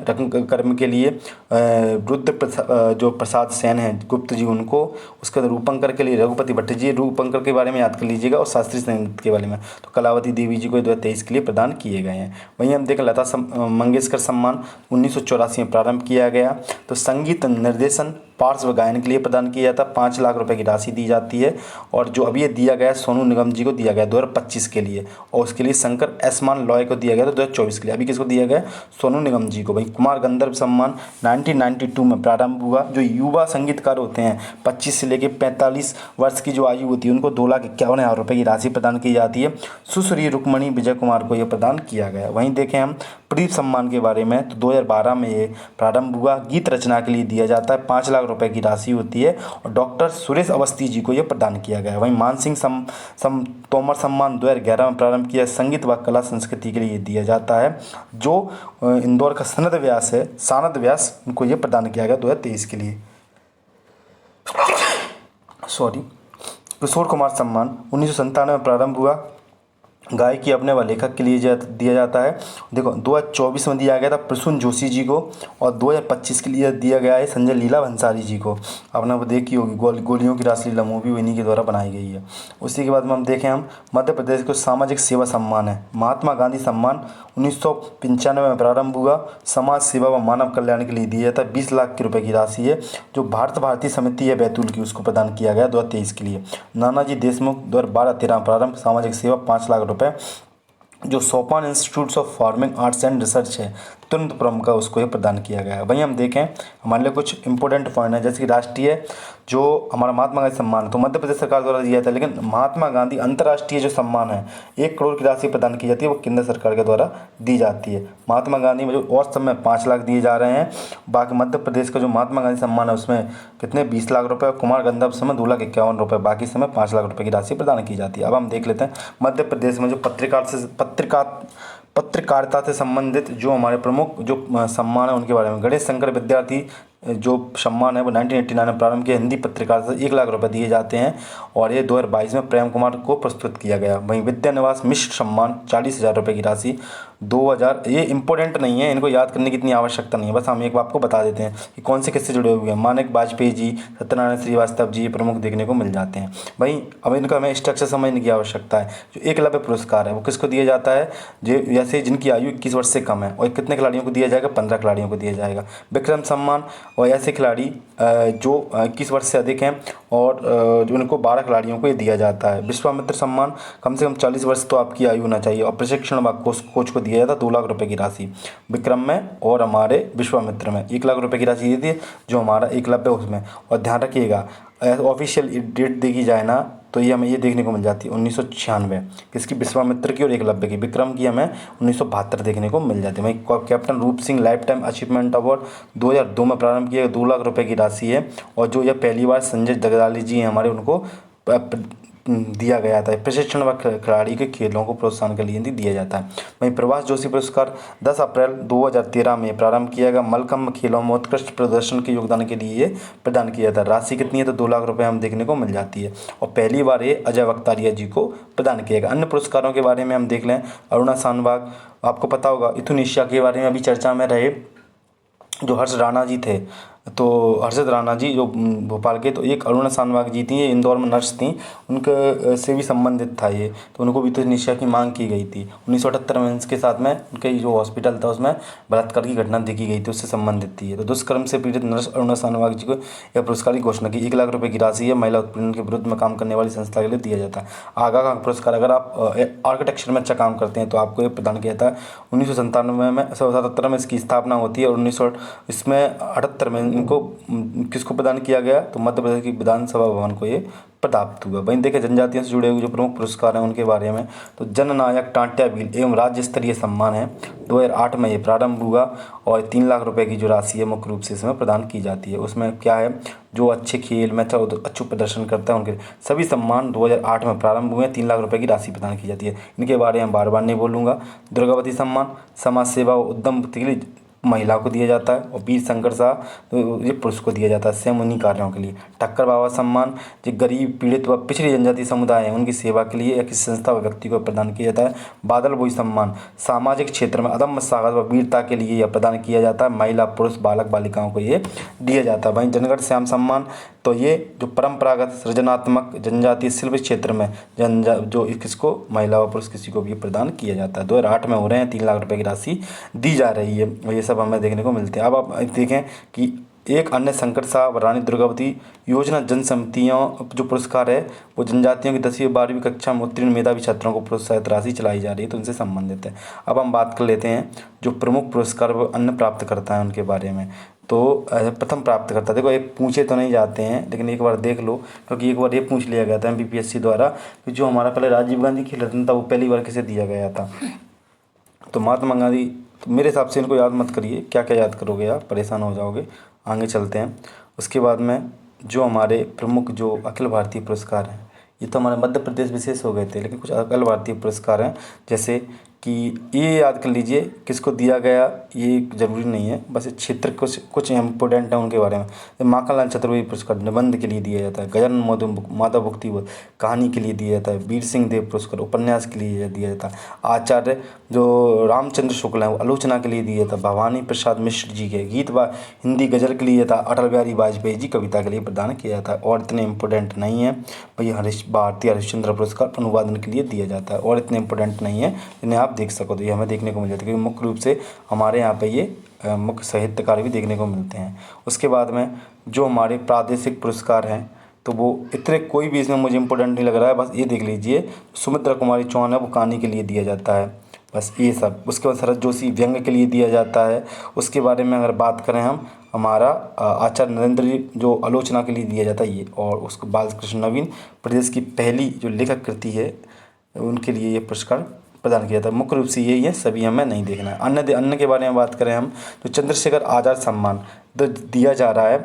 कर्म के लिए जो प्रसाद सेन हैं गुप्त जी उनको, उसके बाद रूपंकर के लिए रघुपति भट्ट जी, रूपंकर के बारे में याद कर लीजिएगा, और शास्त्रीय संगीत के बारे में तो कलावती देवी जी को 2023 के लिए प्रदान किए गए हैं। वहीं हम देखें लता मंगेशकर सम्मान 1984 में प्रारंभ किया गया। तो संगीत निर्देशन पार्श्व गायन के लिए प्रदान किया जाता है, 5 लाख रुपए की राशि दी जाती है। और जो अभी ये दिया गया है सोनू निगम जी को दिया गया 2025 के लिए, और उसके लिए शंकर एसमान लॉय को दिया गया था 2024 के लिए। अभी किसको दिया गया है? सोनू निगम जी को। भाई कुमार गंधर्व सम्मान 1992 में प्रारंभ हुआ। जो युवा संगीतकार होते हैं 25 से लेकर 45 वर्ष की जो आयु होती है उनको 2,51,000 रुपये की राशि प्रदान की जाती है। सुश्री रुक्मणी विजय कुमार को यह प्रदान किया गया। वहीं देखें हम प्रदीप सम्मान के बारे में, तो 2012 में ये प्रारंभ हुआ। गीत रचना के लिए दिया जाता है, 5 लाख रुपए की राशि होती है, और डॉक्टर सुरेश अवस्थी जी को यह प्रदान किया गया। वहीं मान सिंह तोमर सम्मान 2011 में प्रारंभ किया। संगीत व कला संस्कृति के लिए दिया जाता है। जो इंदौर का सनद व्यास है, सानद व्यास, उनको यह प्रदान किया गया 2023 के लिए। किशोर कुमार सम्मान 1997 में प्रारंभ हुआ। गायकी अपने व लेखक के लिए दिया जाता है। देखो 2024 में दिया गया था प्रसून जोशी जी को, और 2025 के लिए दिया गया है संजय लीला भंसाली जी को। आपने वो देखी होगी, गोलियों की रासलीला मूवी इन्हीं के द्वारा बनाई गई है। उसी के बाद में हम देखें हम मध्य प्रदेश को सामाजिक सेवा सम्मान है। महात्मा गांधी सम्मान 1995 में प्रारंभ हुआ। समाज सेवा व मानव कल्याण के लिए दिया जाता है, 20 लाख रुपए की राशि है। जो भारतीय समिति है बैतूल की, उसको प्रदान किया गया 2023 के लिए। नानाजी देशमुख 2012-13 प्रारंभ, सामाजिक सेवा 5 लाख रुपए। जो सोपान institute of farming arts and research है तिरुवनंतपुरम का, उसको ये प्रदान किया गया है। वहीं हम देखें हमारे लिए कुछ इंपॉर्टेंट पॉइंट है, जैसे कि राष्ट्रीय जो हमारा महात्मा गांधी सम्मान तो मध्य प्रदेश सरकार द्वारा दिया जाता है, लेकिन महात्मा गांधी अंतर्राष्ट्रीय जो सम्मान है 1 करोड़ की राशि प्रदान की जाती है, वो केंद्र सरकार के द्वारा दी जाती है। महात्मा गांधी में जो और सब में 5 लाख दिए जा रहे हैं। बाकी मध्य प्रदेश का जो महात्मा गांधी सम्मान है उसमें कितने 20 लाख रुपये, और कुमार गंधर्व समय 2,51,000 रुपये, बाकी समय 5 लाख रुपये की राशि प्रदान की जाती है। अब हम देख लेते हैं मध्य प्रदेश में जो पत्रकारिता से संबंधित जो हमारे प्रमुख जो सम्मान है उनके बारे में। गणेश शंकर विद्यार्थी जो सम्मान है वो 1989 में प्रारंभ किया। हिंदी पत्रकारिता से 1 लाख रुपये दिए जाते हैं, और ये 2022 में प्रेम कुमार को प्रस्तुत किया गया। वहीं विद्यानिवास मिश्र सम्मान 40,000 रुपये की राशि 2000। ये इंपॉर्टेंट नहीं है, इनको याद करने की इतनी आवश्यकता नहीं है, बस हम एक आपको बता देते हैं कि कौन से किससे जुड़े हुए हैं। मानिक वाजपेयी जी, सत्यनारायण श्रीवास्तव जी, प्रमुख देखने को मिल जाते हैं। वहीं अब इनका हमें स्ट्रक्चर समझने की आवश्यकता है। जो एकलव्य पुरस्कार है वो किसको दिया जाता है? जो जैसे जिनकी आयु 21 वर्ष से कम है, और कितने खिलाड़ियों को दिया जाएगा? 15 खिलाड़ियों को दिया जाएगा। विक्रम सम्मान और ऐसे खिलाड़ी जो 21 वर्ष से अधिक हैं, और जो उनको 12 खिलाड़ियों को ये दिया जाता है। विश्वामित्र सम्मान कम से कम 40 वर्ष तो आपकी आयु होना चाहिए, और प्रशिक्षण व कोच को दिया जाता है 2 लाख रुपए की राशि। विक्रम में और हमारे विश्वामित्र में 1 लाख रुपए की राशि दी थी, जो हमारा एकलव्य उसमें। और ध्यान रखिएगा ऑफिशियल डेट देखी जाए ना, तो ये हमें ये देखने को मिल जाती है 1996 किसकी? विश्वामित्र की और एकलव्य की। विक्रम की हमें 1972 देखने को मिल जाती है। वहीं कैप्टन रूप Singh life time achievement award 2002 में प्रारंभ किया, 2 लाख रुपए की राशि है। और जो यह पहली बार संजय जगदाली जी हैं हमारे, उनको दिया गया था। प्रशिक्षण व खिलाड़ी के खेलों को प्रोत्साहन के लिए दिया जाता है। वहीं प्रभाष जोशी पुरस्कार 10 अप्रैल 2013 में प्रारंभ किया गया। मलखम्ब खेलों में उत्कृष्ट प्रदर्शन के योगदान के लिए प्रदान किया जाता है। राशि कितनी है? तो 2 लाख रुपए हम देखने को मिल जाती है, और पहली बार ये अजय वक्तारिया जी को प्रदान किया गया। अन्य पुरस्कारों के बारे में हम देख लें। अरुणा शानबाग, आपको पता होगा इथुनेशिया के बारे में अभी चर्चा में रहे, जो हर्ष राणा जी थे, तो हर्षद राणा जी जो भोपाल के, तो एक अरुणा शानबाग जी थी, ये इंदौर में नर्स थी, उनके से भी संबंधित था ये, तो उनको भी तो निशा की मांग की गई थी। 1978 में इसके साथ में उनके जो हॉस्पिटल था उसमें बलात्कार की घटना देखी गई थी, उससे संबंधित थी। तो दुष्कर्म से पीड़ित नर्स अरुणा शानबाग जी को यह पुरस्कार की घोषणा की। 1 लाख रुपये की राशि है, महिला उत्पीड़न के विरुद्ध में काम करने वाली संस्था के लिए दिया जाता है। आगा का पुरस्कार, अगर आप आर्किटेक्चर में अच्छा काम करते हैं तो आपको ये प्रदान किया जाता है। 1997 में इसकी स्थापना होती है, और 1978 में इनको किसको प्रदान किया गया? तो मध्य प्रदेश की विधानसभा भवन को ये प्राप्त हुआ। वहीं देखें जनजातियों से जुड़े हुए जो प्रमुख पुरस्कार हैं उनके बारे में, तो जननायक टांट्या भील एवं राज्य स्तरीय सम्मान है, 2008 में ये प्रारंभ हुआ, और 3 लाख रुपए की जो राशि है मुख्य रूप से इसमें प्रदान की जाती है। उसमें क्या है? जो अच्छे खेल में अच्छा प्रदर्शन करता है उनके सभी सम्मान 2008 में प्रारंभ हुए हैं। 3 लाख रुपए की राशि प्रदान की जाती है। इनके बारे में बार बार नहीं बोलूँगा। दुर्गावती सम्मान समाज सेवा व उद्यम के लिए महिला को दिया जाता है, और वीर शंकर शाह तो ये पुरुष को दिया जाता है सेम उन्हीं कार्यों के लिए। ठक्कर बाबा सम्मान जो गरीब पीड़ित व पिछड़ी जनजाति समुदाय हैं उनकी सेवा के लिए या किसी संस्था व व्यक्ति को प्रदान किया जाता है। बादल बोई सम्मान सामाजिक क्षेत्र में अदम्य साहस व वीरता के लिए यह प्रदान किया जाता है। महिला पुरुष बालक बालिकाओं को ये दिया जाता है। वहीं जनगण श्याम सम्मान, तो ये जो परंपरागत सृजनात्मक जनजातीय शिल्प क्षेत्र में जो किसको महिला व पुरुष किसी को भी प्रदान किया जाता है। 2008 में हो रहे हैं, 3 लाख रुपए की राशि दी जा रही है, और ये सब हमें देखने को मिलते हैं। अब आप देखें कि एक अन्य शंकर साहब रानी दुर्गावती योजना जन समितियों जो पुरस्कार है वो जनजातियों की 10वीं 12वीं कक्षा में उत्तीर्ण मेधावी छात्रों को प्रोत्साहित राशि चलाई जा रही है, तो उनसे संबंधित है। अब हम बात कर लेते हैं जो प्रमुख पुरस्कार वो अन्य प्राप्त करता है उनके बारे में। तो प्रथम प्राप्त करता, देखो एक पूछे तो नहीं जाते हैं लेकिन एक बार देख लो, क्योंकि एक बार ये पूछ लिया गया था MPPSC द्वारा कि जो हमारा पहले राजीव गांधी खेल रत्न था वो पहली बार किसे दिया गया था। तो महात्मा गांधी, तो मेरे हिसाब से इनको याद मत करिए, क्या क्या याद करोगे आप, परेशान हो जाओगे। आगे चलते हैं। उसके बाद में जो हमारे प्रमुख जो अखिल भारतीय पुरस्कार हैं, ये तो हमारे मध्य प्रदेश विशेष हो गए थे, लेकिन कुछ अखिल भारतीय पुरस्कार हैं जैसे कि ये याद कर लीजिए किसको दिया गया, ये ज़रूरी नहीं है, बस क्षेत्र कुछ कुछ इम्पोर्टेंट है उनके बारे में। माखनलाल चतुर्वेदी पुरस्कार निबंध के लिए दिया जाता है। गजानन माधव भुक्ति कहानी के लिए दिया जाता है। वीर सिंह देव पुरस्कार उपन्यास के लिए दिया जाता है। आचार्य जो रामचंद्र शुक्ल हैं वो आलोचना के लिए दिया जाता है। भवानी प्रसाद मिश्र जी के गीत व हिंदी गज़ल के लिए था। अटल बिहारी वाजपेयी जी कविता के लिए प्रदान किया जाता है। और इतने इम्पोर्टेंट नहीं है भाई, भारतीय हरिश्चंद्र पुरस्कार अनुवादन के लिए दिया जाता है, और इतने इम्पोर्टेंट नहीं है जिन्हें आप देख सको, तो ये हमें देखने को मिल जाता है, क्योंकि मुख्य रूप से हमारे यहाँ पे ये मुख्य साहित्यकार भी देखने को मिलते हैं। उसके बाद में जो हमारे प्रादेशिक पुरस्कार हैं तो वो इतने कोई भी इसमें मुझे इम्पोर्टेंट नहीं लग रहा है, बस ये देख लीजिए सुमित्रा कुमारी चौहान है वो कहानी के लिए दिया जाता है, बस ये सब। उसके बाद शरद जोशी व्यंग्य के लिए दिया जाता है। उसके बारे में अगर बात करें हम, हमारा आचार्य नरेंद्र जी जो आलोचना के लिए दिया जाता है ये, और उसको बालकृष्ण नवीन प्रदेश की पहली जो लेखक कृति है उनके लिए ये पुरस्कार प्रदान किया था। मुख्य रूप से यही है, सभी हमें नहीं देखना है। अन्य के बारे में बात करें हम तो चंद्रशेखर आज़ाद सम्मान तो दिया जा रहा है,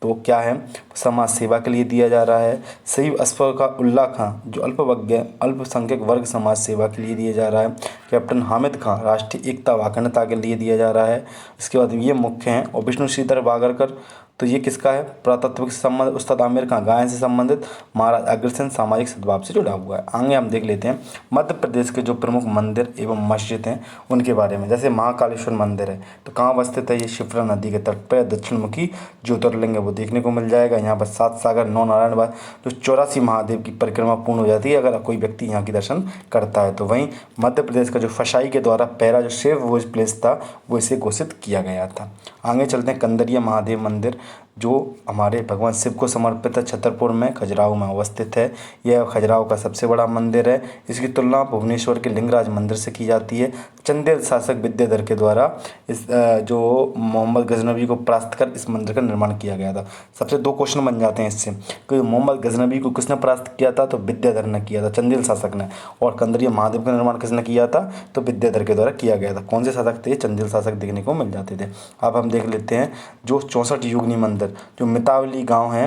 तो क्या है, समाज सेवा के लिए दिया जा रहा है। सईद अशफाक उल्लाह खां जो अल्पसंख्यक वर्ग समाज सेवा के लिए दिया जा रहा है। कैप्टन हामिद खां राष्ट्रीय एकता व अखंडता के लिए दिया जा रहा है। इसके बाद ये मुख्य हैं। और विष्णु श्रीधर बागरकर तो ये किसका है, पुरातत्व से संबंधित। उस्ताद आमिर खां गायन से संबंधित। महाराज अग्रसेन सामाजिक सद्भाव से जुड़ा हुआ है। आगे हम देख लेते हैं मध्य प्रदेश के जो प्रमुख मंदिर एवं मस्जिद हैं उनके बारे में। जैसे महाकालेश्वर मंदिर है तो कहाँ अवस्थित है, ये शिप्रा नदी के तट पर दक्षिण मुखी ज्योतिर्लिंग है, वो देखने को मिल जाएगा। यहाँ पर 7 सागर 9 नारायण व जो 84 महादेव की परिक्रमा पूर्ण हो जाती है अगर कोई व्यक्ति यहाँ की दर्शन करता है। तो वहीं मध्य प्रदेश का जो फसाई के द्वारा पहला जो सेव वोज प्लेस था वो इसे घोषित किया गया था। आगे चलते हैं कंदरिया महादेव मंदिर जो हमारे भगवान शिव को समर्पित है, छतरपुर में खजुराहो में अवस्थित है। यह खजुराहो का सबसे बड़ा मंदिर है। इसकी तुलना भुवनेश्वर के लिंगराज मंदिर से की जाती है। चंदेल शासक विद्याधर के द्वारा इस जो मोहम्मद गजनवी को परास्त कर इस मंदिर का निर्माण किया गया था। सबसे 2 क्वेश्चन बन जाते हैं इससे कि मोहम्मद गजनवी को किसने परास्त किया था, तो विद्याधर ने किया था, चंदेल शासक ने। और कंदरिया महादेव का निर्माण किसने किया था, तो विद्याधर के द्वारा किया गया था। कौन से शासक थे, चंदेल शासक देखने को मिल जाते थे। अब हम देख लेते हैं जो 64 योगिनी मंदिर जो मितावली गांव है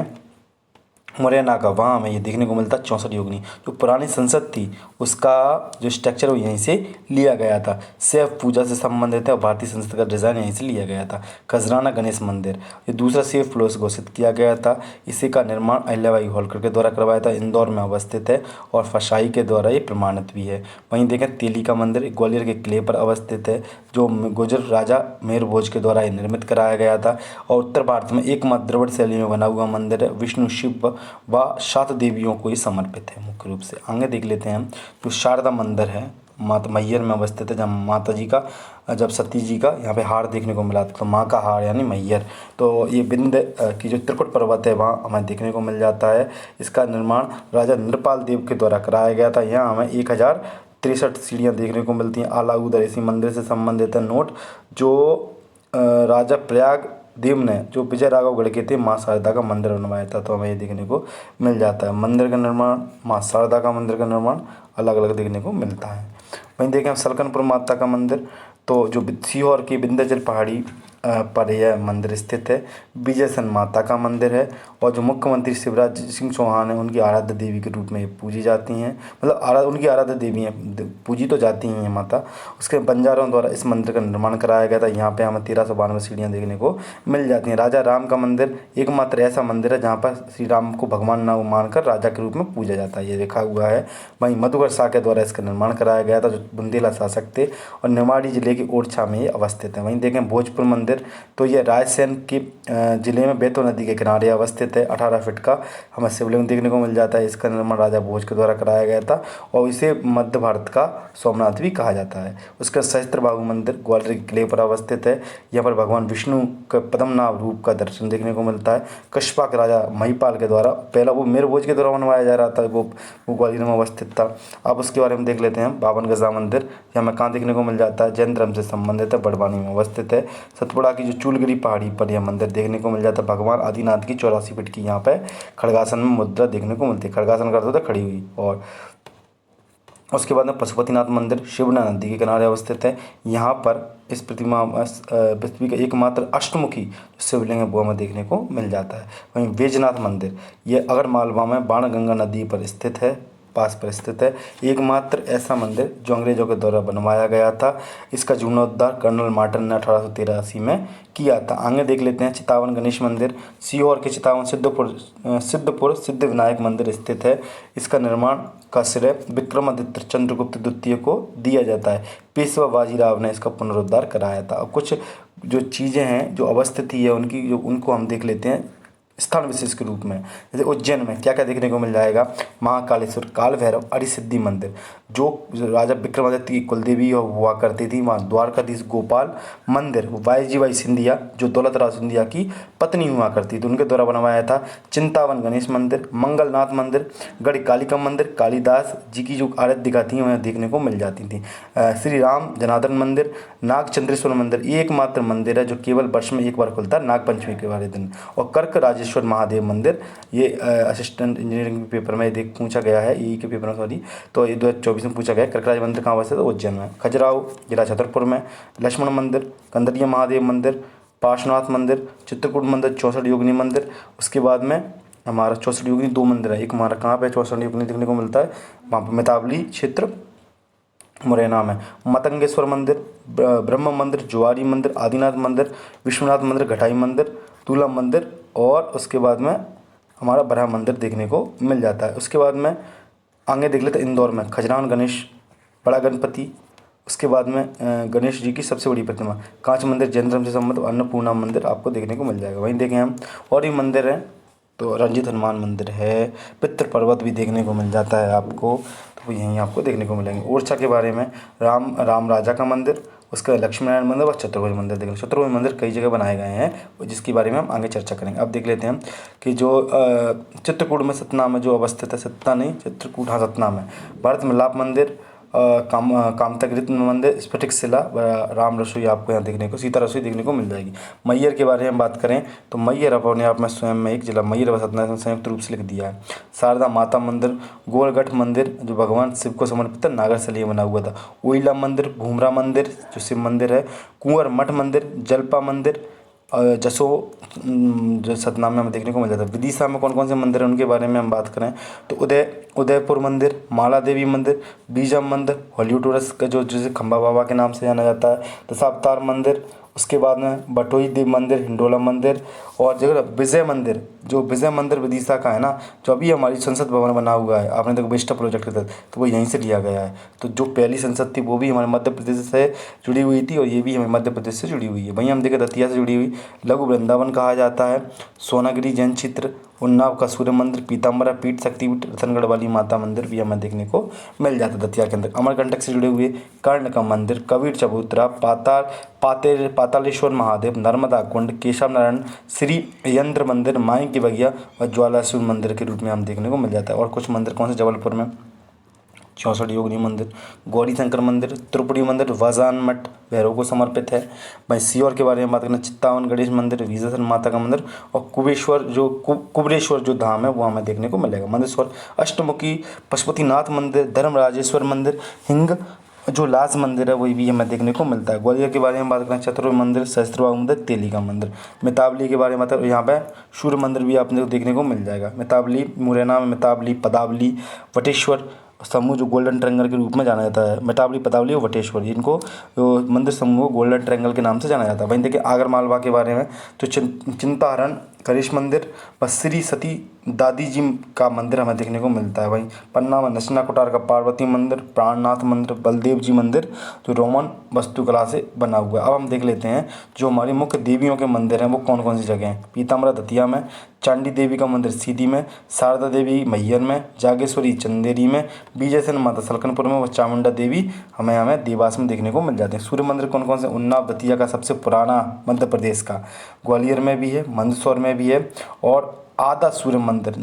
मुरैना का, वहाँ हमें ये देखने को मिलता है 64 योगिनी। जो पुरानी संसद थी उसका जो स्ट्रक्चर वो यहीं से लिया गया था। शिव पूजा से संबंधित है और भारतीय संसद का डिज़ाइन यहीं से लिया गया था। खजराना गणेश मंदिर ये दूसरा सेफ फ्लोस घोषित किया गया था। इसी का निर्माण अहिल्याबाई होलकर के द्वारा करवाया था, इंदौर में अवस्थित है और फसाई के द्वारा ये प्रमाणित भी है। वहीं देखें तेली का मंदिर ग्वालियर के किले पर अवस्थित है जो गुजर राजा मेहर भोज के द्वारा ये निर्मित कराया गया था। और उत्तर भारत में एकमात्र द्रविड़ शैली में बना हुआ मंदिर है। विष्णु शिव व 7 देवियों को ये समर्पित है मुख्य रूप से। आगे देख लेते हैं जो शारदा मंदिर है माता मैयर में अवस्थित है, जब माता जी का जब सती जी का यहाँ पे हार देखने को मिला था, तो माँ का हार यानी मैयर। तो ये बिंद की जो त्रिकुट पर्वत है वहाँ हमें देखने को मिल जाता है। इसका निर्माण राजा नृपाल देव के द्वारा कराया गया था। यहाँ हमें 1063 सीढ़ियाँ देखने को मिलती हैं। आलाउदर इसी मंदिर से संबंधित है। नोट जो राजा प्रयाग देव ने जो विजय राघवगढ़ के थे माँ शारदा का मंदिर बनवाया था, तो हमें ये देखने को मिल जाता है। मंदिर का निर्माण, माँ शारदा का मंदिर का निर्माण अलग अलग देखने को मिलता है। वहीं देखें सलकनपुर माता का मंदिर, तो जो सीहोर की विंध्याचल पहाड़ी पर यह मंदिर स्थित है। विजयसन माता का मंदिर है और जो मुख्यमंत्री शिवराज सिंह चौहान हैं उनकी आराध्य देवी के रूप में पूजी जाती हैं, मतलब उनकी आराध्य देवी हैं, पूजी तो जाती ही हैं माता। उसके बंजारों द्वारा इस मंदिर का निर्माण कराया गया था। यहाँ पे हमें 1392 सीढ़ियाँ देखने को मिल जाती हैं। राजा राम का मंदिर एकमात्र ऐसा मंदिर है जहाँ पर श्री राम को भगवान न मानकर राजा के रूप में पूजा जाता है, ये लिखा हुआ है। वहीं मधुकर शाह के द्वारा इसका निर्माण कराया गया था जो बुंदेला शासक थे और निमाड़ी जिले की ओरछा में ये अवस्थित है। वहीं देखें भोजपुर मंदिर मंदिर, तो ये रायसेन के ज़िले में बेतो नदी के किनारे अवस्थित है। 18 फीट का हमें शिवलिंग देखने को मिल जाता है। इसका निर्माण राजा भोज के द्वारा कराया गया था और इसे मध्य भारत का सोमनाथ भी कहा जाता है। उसका सहस्त्रबाहु मंदिर ग्वालियर के किले पर अवस्थित है। यहाँ पर भगवान विष्णु का पद्मनाभ रूप का दर्शन देखने को मिलता है। कछवा के राजा महिपाल के द्वारा, पहला वो मेर भोज के द्वारा बनवाया जा रहा था, वो ग्वालियर में अवस्थित था। अब उसके बारे में देख लेते हैं। 52 गजा मंदिर यह हमें कहाँ देखने को मिल जाता है? जैन धर्म से संबंधित है, बड़वानी में अवस्थित है। सतपुड़ा की जो चूलगिरी पहाड़ी पर यह मंदिर देखने को मिल जाता है। भगवान आदिनाथ की 84 फीट की यहाँ पे खड़गासन में मुद्रा देखने को मिलती है। खड़गासन करते थे खड़ी हुई। और उसके बाद में पशुपतिनाथ मंदिर शिवना नदी के किनारे अवस्थित है। यहाँ पर इस प्रतिमा पृथ्वी का एकमात्र अष्टमुखी शिवलिंग है वो हमें देखने को मिल जाता है। वहीं बैजनाथ मंदिर ये अगर मालवा में बाणगंगा नदी पर स्थित है, पास पर स्थित है। एकमात्र ऐसा मंदिर जो अंग्रेजों के द्वारा बनवाया गया था। इसका जीर्णोद्धार कर्नल मार्टिन ने 1883 में किया था। आगे देख लेते हैं। चितावन गणेश मंदिर सीहोर के चितावन सिद्धपुर सिद्ध विनायक मंदिर स्थित है। इसका निर्माण का श्रेय विक्रमादित्य चंद्रगुप्त द्वितीय को दिया जाता है। पेशवा बाजीराव ने इसका पुनरुद्धार कराया था। अब कुछ जो चीज़ें हैं जो अवस्थिति है उनकी, जो उनको हम देख लेते हैं स्थान विशेष के रूप में। जैसे उज्जैन में क्या क्या देखने को मिल जाएगा? महाकालेश्वर, काल भैरव, अरिसिद्धि मंदिर जो राजा विक्रमादित्य की कुलदेवी हुआ करती थी। वहाँ द्वारकाधीश गोपाल मंदिर, बाईजीबाई सिंधिया जो दौलत राव सिंधिया की पत्नी हुआ करती थी, उनके द्वारा बनवाया था। चिंतावन गणेश मंदिर, मंगलनाथ मंदिर, गढ़ कालिका मंदिर, कालिदास जी की जो आराध्यिका थी वह देखने को मिल जाती थी। श्री राम जनार्दन मंदिर, नागचंद्रेश्वर मंदिर ये एकमात्र मंदिर है जो केवल वर्ष में एक बार खुलता है, नागपंचमी के वाले दिन। और कर्क राजेश्वर महादेव मंदिर ये असिस्टेंट इंजीनियरिंग पेपर में देख पूछा गया है, ई के पेपर में सॉरी, तो ये 2024 में पूछा गया है। कर्कराज मंदिर कहाँ अवस्थित है? उज्जैन में। खजुराहो जिला छतरपुर में। लक्ष्मण मंदिर, कंदरिया महादेव मंदिर, पार्श्वनाथ मंदिर, चित्रकूट मंदिर, 64 योगिनी मंदिर। उसके बाद में हमारा 64 योगिनी 2 मंदिर है। एक हमारा कहाँ पे 64 योगिनी देखने को मिलता है? वहाँ पर मितावली क्षेत्र मुरैना में। मतंगेश्वर मंदिर, ब्रह्म मंदिर, जुआरी मंदिर, आदिनाथ मंदिर, विश्वनाथ मंदिर, घटाई मंदिर, तूला मंदिर और उसके बाद में हमारा बरहा मंदिर देखने को मिल जाता है। उसके बाद में आगे देख लेते हैं। इंदौर में खजरान गणेश, बड़ा गणपति। उसके बाद में गणेश जी की सबसे बड़ी प्रतिमा, कांच मंदिर, जैन धर्म से संबंधित अन्नपूर्णा मंदिर आपको देखने को मिल जाएगा। वहीं देखें हम और भी मंदिर हैं तो रंजीत हनुमान मंदिर है, पितृ पर्वत भी देखने को मिल जाता है आपको, तो यहीं आपको देखने को मिलेंगे। ओरछा के बारे में राम राजा का मंदिर, उसका लक्ष्मी नारायण मंदिर और चतुर्भुज मंदिर देखेंगे। चतुर्भुज मंदिर कई जगह बनाए गए हैं जिसके बारे में हम आगे चर्चा करेंगे। अब देख लेते हैं कि जो चित्रकूट में सतना में जो अवस्थित है, सतना नहीं चित्रकूट, हाँ सतना में, भारत मिलाप मंदिर, कामतागृत मंदिर, स्फटिक शिला, राम रसोई आपको यहाँ देखने को, सीता रसोई देखने को मिल जाएगी। मैयर के बारे में बात करें तो मैयर अपने आप में स्वयं में एक जिला मैयर व सतना संयुक्त रूप से लिख दिया है। शारदा माता मंदिर, गोलगढ़ मंदिर जो भगवान शिव को समर्पित है, नागर से लिए बना हुआ था। ओइला मंदिर, भूमरा मंदिर जो शिव मंदिर है, कुंवर मठ मंदिर, जलपा मंदिर, जसो जो सतना में हमें देखने को मिल जाता है। विदिशा में कौन कौन से मंदिर हैं उनके बारे में हम बात करें तो उदयपुर मंदिर, माला देवी मंदिर, बीजम मंदिर, हॉलीवुड का जो जिसे खंबा बाबा के नाम से जाना जाता है, दशावतार मंदिर। उसके बाद में बटोई देव मंदिर, हिंडोला मंदिर और जगह विजय मंदिर, जो विजय मंदिर विदिशा का है ना, जो अभी हमारी संसद भवन बना हुआ है, आपने देखो बेस्टा प्रोजेक्ट के तहत, तो वो यहीं से लिया गया है। तो जो पहली संसद थी वो भी हमारे मध्य प्रदेश से जुड़ी हुई थी और ये भी हमारे मध्य प्रदेश से जुड़ी हुई है। वहीं हम देखें दतिया से जुड़ी हुई लघु वृंदावन कहा जाता है। सोनागिरी जैन चित्र, उन्नाव का सूर्य मंदिर, पीताम्बरा पीठ शक्तिपीठ, रतनगढ़ वाली माता मंदिर भी हमें देखने को मिल जाता है दतिया के अंदर। अमरकंटक से जुड़े हुए कर्ण का मंदिर, कबीर चबूतरा, पातालेश्वर महादेव, नर्मदा कुंड, केशव नारायण, श्री यंत्र मंदिर, माई की बगिया और ज्वालासूर मंदिर के रूप में हम देखने को मिल जाता है। और कुछ मंदिर कौन से जबलपुर में 64 योगिनी मंदिर, गौरी शंकर मंदिर, त्रिपुरी मंदिर, वजान मठ भैरव को समर्पित है। भाई सीहोर के बारे में बात करें, चित्तावन गणेश मंदिर, विजयसन माता का मंदिर और कुबरेश्वर जो धाम है वो हमें देखने को मिलेगा। मंदेश्वर, अष्टमुखी, पशुपतिनाथ मंदिर, धर्मराजेश्वर मंदिर, हिंग जो लाज मंदिर है वही भी हमें देखने को मिलता है। ग्वालियर के बारे में बात करें, चतुर्भुज मंदिर, सहस्त्रबाहु मंदिर, तेली का मंदिर। मितावली के बारे में मतलब यहाँ पे सूर्य मंदिर भी आपने देखने को मिल जाएगा। मितावली, मुरैना में मितावली, पदावली, वटेश्वर समूह जो गोल्डन ट्रायंगल के रूप में जाना जाता है। मितावली, पदावली और वटेश्वर इनको मंदिर समूह गोल्डन ट्रायंगल के नाम से जाना जाता है। वहीं देखिए आगर मालवा के बारे में तो चिंताहरण, करिश मंदिर व श्री सती दादी जी का मंदिर हमें देखने को मिलता है। वहीं पन्ना में नसना कोटार का पार्वती मंदिर, प्राणनाथ मंदिर, बलदेव जी मंदिर जो रोमन वास्तुकला से बना हुआ है। अब हम देख लेते हैं जो हमारी मुख्य देवियों के मंदिर हैं वो कौन कौन सी जगह हैं। पीताम्बरा दतिया में, चांडी देवी का मंदिर सीधी में, शारदा देवी मैहर में, जागेश्वरी चंदेरी में, विजयसेन माता सलकनपुर में, व चामुंडा देवी हमें देवास में देखने को मिल जाते हैं। सूर्य मंदिर कौन कौन से, उन्नाव दतिया का सबसे पुराना मध्य प्रदेश का, ग्वालियर में भी है, मंदसौर में भी है, और आधा सूर्य मंदिर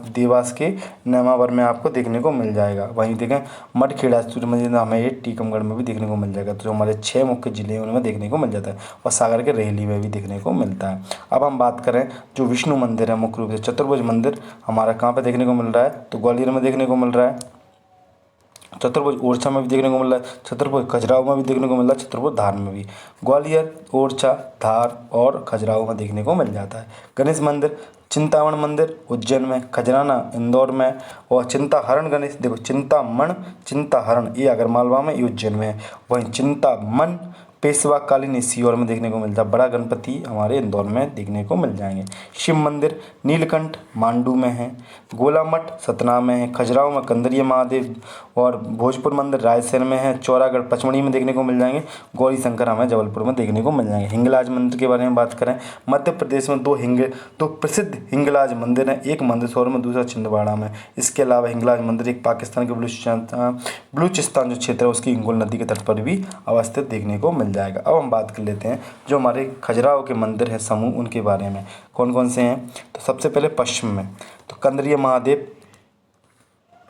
देवास के नेमावर में आपको देखने को मिल जाएगा। वहीं देखें मडखेड़ा सूर्य मंदिर हमें ये टीकमगढ़ में भी देखने को मिल जाएगा। तो जो हमारे 6 मुख्य जिले हैं उनमें देखने को मिल जाता है, और सागर के रेहली में भी देखने को मिलता है। अब हम बात करें जो विष्णु मंदिर है, मुख्य रूप से चतुर्भुज मंदिर हमारा कहाँ पर देखने को मिल रहा है, तो ग्वालियर में देखने को मिल रहा है। चतुर्भुज ओरछा में भी देखने को मिल रहा है, चतुर्भुज खजुराहो में भी देखने को मिल रहा है, चतुर्भुज धार में भी। ग्वालियर, ओरछा, धार और खजुराहो में देखने को मिल जाता है। गणेश मंदिर चिंतामण मंदिर उज्जैन में, खजराना इंदौर में, और चिंताहरण गणेश देखो चिंताहरण ये आगरमालवा में, ये उज्जैन में है। वहीं चिंतामन पेशवा कालीन सीहोर में देखने को मिलता है। बड़ा गणपति हमारे इंदौर में देखने को मिल जाएंगे। शिव मंदिर नीलकंठ मांडू में है, गोला मठ सतना में है, खजुराहो में कंदरिया महादेव, और भोजपुर मंदिर रायसेन में है, चौरागढ़ पचमढ़ी में देखने को मिल जाएंगे, गौरी शंकर हमें जबलपुर में देखने को मिल जाएंगे। हिंगलाज मंदिर के बारे में बात करें, मध्य प्रदेश में दो प्रसिद्ध हिंगलाज मंदिर हैं, एक मंदसौर में, दूसरा छिंदवाड़ा में। इसके अलावा हिंगलाज मंदिर एक पाकिस्तान के बलूचिस्तान जो क्षेत्र है उसकी हिंगोल नदी के तट पर भी अवस्थित देखने को मिल जाएगा। अब हम बात कर लेते हैं जो हमारे खजुराहो के मंदिर हैं समूह, उनके बारे में कौन कौन से हैं। तो सबसे पहले पश्चिम में तो कंदरिया महादेव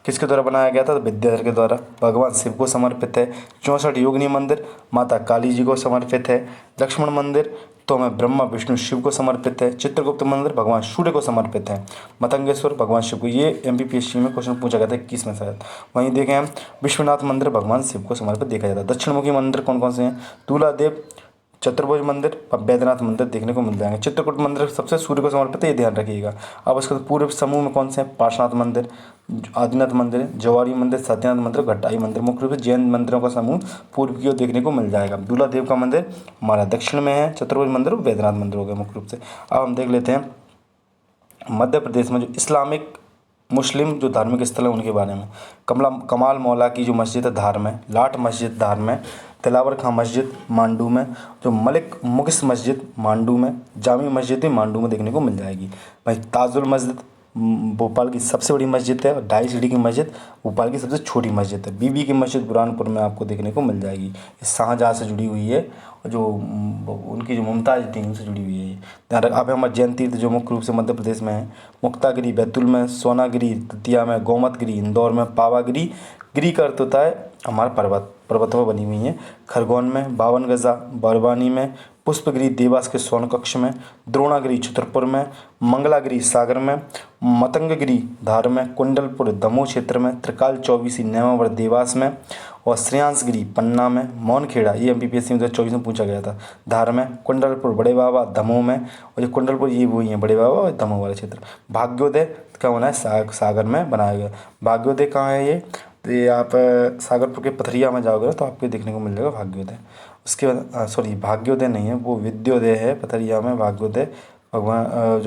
किसके द्वारा बनाया गया था, तो विद्याधर के द्वारा, भगवान शिव को समर्पित है। 64 योगिनी मंदिर माता काली जी को समर्पित है। लक्ष्मण मंदिर तो हमें ब्रह्मा विष्णु शिव को समर्पित है। चित्रगुप्त मंदिर भगवान सूर्य को समर्पित है। मतंगेश्वर भगवान शिव को, ये MPPSC में क्वेश्चन पूछा गया था 21 में शायद। वहीं देखें हम विश्वनाथ मंदिर भगवान शिव को समर्पित देखा जाता है। दक्षिणमुखी मंदिर कौन कौन से हैं, दूलादेव, चतुर्भुज मंदिर और बैद्यनाथ मंदिर देखने को मिल जाएंगे। चित्रकूट मंदिर सबसे सूर्य को समर्पित है, ये ध्यान रखिएगा। अब उसके पूर्व समूह में कौन से हैं, पार्श्वनाथ मंदिर, आदिनाथ मंदिर, जवारी मंदिर, सत्यनाथ मंदिर, घटाई मंदिर। मुख्य रूप से जैन मंदिरों का समूह पूर्व की ओर देखने को मिल जाएगा। दूल्हादेव का मंदिर हमारा दक्षिण में है, चतुर्भुज मंदिर और बैद्यनाथ मंदिर हो गया मुख्य रूप से। अब हम देख लेते हैं मध्य प्रदेश में जो इस्लामिक मुस्लिम जो धार्मिक स्थल है उनके बारे में। कमाल मौला की जो मस्जिद है धार में, लाट मस्जिद धार में, दिलावर खां मस्जिद मांडू में, जो मलिक मुगिस मस्जिद मांडू में, जामी मस्जिद भी मांडू में देखने को मिल जाएगी। भाई ताजुल मस्जिद भोपाल की सबसे बड़ी मस्जिद है, और 2.5 सीढ़ी की मस्जिद भोपाल की सबसे छोटी मस्जिद है। बीबी की मस्जिद बुरहानपुर में आपको देखने को मिल जाएगी, ये शाहजहाँ से जुड़ी हुई है, और जो उनकी जो मुमताज़ थी उनसे जुड़ी हुई है ये ध्यान रख। अब हमारे जैन तीर्थ जो मुख्य रूप से मध्य प्रदेश में है, मुक्तागिरी बैतूल में, सोनागिरी दतिया में, गोमतगिरी इंदौर में, पावागिरी गिरी का अर्थ होता है हमारा पर्वतों में बनी हुई हैं, खरगोन में, 52 गज़ा बरवानी में, पुष्पगिरी देवास के स्वर्ण कक्ष में, द्रोणागिरी छतरपुर में, मंगलागिरी सागर में, मतंगगिरी धार में, कुंडलपुर दमोह क्षेत्र में, त्रिकाल चौबीसी नेमावर देवास में, और श्रेयांसगिरी पन्ना में, मौनखेड़ा ये MPPSC में 2024 में पूछा गया था धार में, कुंडलपुर बड़े बाबा दमोह में, और ये कुंडलपुर ये वही है बड़े बाबा और दमोह वाला क्षेत्र। भाग्योदय क्या होना है, सागर में बनाया गया। भाग्योदय कहाँ है ये, तो ये आप सागरपुर के पथरिया में जाओगे तो आपको देखने को मिल जाएगा भाग्योदय। उसके बाद सॉरी भाग्योदय नहीं है, वो विद्योदय है पथरिया में। भाग्योदय भगवान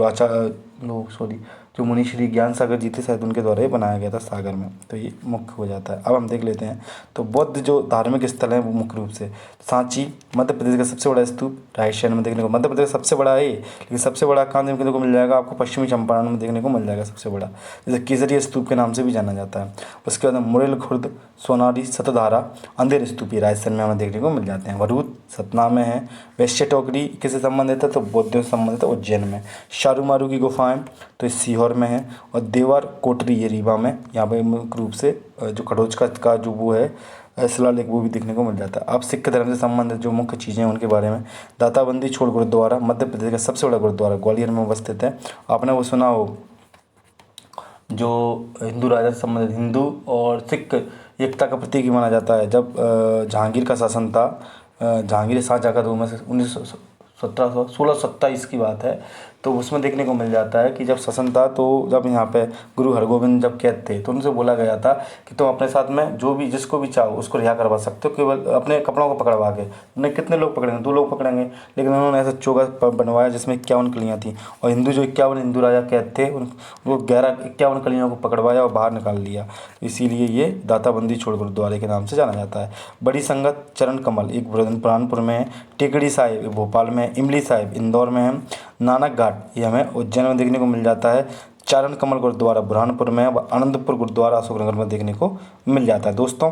जो जो मुनि श्री ज्ञान सागर जी थे शायद उनके द्वारा ही बनाया गया था सागर में, तो ये मुख्य हो जाता है। अब हम देख लेते हैं तो बौद्ध जो धार्मिक स्थल हैं वो मुख्य रूप से सांची मध्य प्रदेश का सबसे बड़ा स्तूप रायसेन में देखने को, मध्य प्रदेश सबसे बड़ा है लेकिन सबसे बड़ा कहाँ देखने को मिल जाएगा आपको, पश्चिमी चंपारण में देखने को मिल जाएगा सबसे बड़ा, जैसे केसरिया स्तूप के नाम से भी जाना जाता है। उसके बाद मुरेल खुर्द, सोनारी, सतधारा, अंधेर स्तूपी रायसेन में हमें देखने को मिल जाते हैं। वरूद सतना में है। वैश्य टोकरी किससे संबंधित है, तो बौद्धों से संबंधित है उज्जैन में। शारूमारू की गुफाएं तो सीहोर में है, और देवर कोटरी ये रीवा में। यहाँ पर मुख्य रूप से जो खड़ोच का जो वो है शिलालेख वो भी देखने को मिल जाता है। अब सिख धर्म से संबंधित जो मुख्य चीज़ें हैं उनके बारे में, दाताबंदी छोड़ गुरुद्वारा मध्य प्रदेश का सबसे बड़ा गुरुद्वारा ग्वालियर में अवस्थित है। आपने वो सुना हो जो हिंदू राजा से संबंधित, हिंदू और सिख एकता का प्रतीक ही माना जाता है। जब जहांगीर का शासन था, जहांगीर शाहजहाँ का 1627 की बात है, तो उसमें देखने को मिल जाता है कि जब शासन था तो जब यहाँ पे गुरु हरगोबिंद जब कैद थे तो उनसे बोला गया था कि तुम अपने साथ में जो भी जिसको भी चाहो उसको रिहा करवा सकते हो, केवल अपने कपड़ों को पकड़वा के। उन्हें कितने लोग पकड़ेंगे, 2 लोग पकड़ेंगे, लेकिन उन्होंने ऐसा चोगा बनवाया जिसमें 51 कलियाँ थी और हिंदू जो 51 हिंदू राजा कैद थे उनको 51 कलियों को पकड़वाया और बाहर निकाल लिया। इसीलिए ये दाताबंदी छोड़ गुरुद्वारे के नाम से जाना जाता है। बड़ी संगत चरण कमल एक बुरहानपुर में है, टेकड़ी साहिब एक भोपाल में है, इमली साहिब इंदौर में है, नानक घाट ये हमें उज्जैन में देखने को मिल जाता है, चरण कमल गुरुद्वारा बुरहानपुर में है, आनंदपुर गुरुद्वारा अशोकनगर में देखने को मिल जाता है। दोस्तों,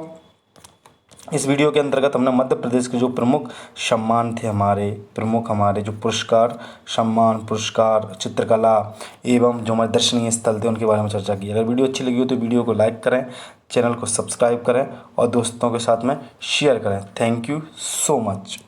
इस वीडियो के अंतर्गत हमने मध्य प्रदेश के जो प्रमुख सम्मान थे, हमारे जो पुरस्कार, सम्मान, पुरस्कार, चित्रकला एवं जो हमारे दर्शनीय स्थल थे उनके बारे में चर्चा की। अगर वीडियो अच्छी लगी हो तो वीडियो को लाइक करें, चैनल को सब्सक्राइब करें और दोस्तों के साथ में शेयर करें। Thank you so much.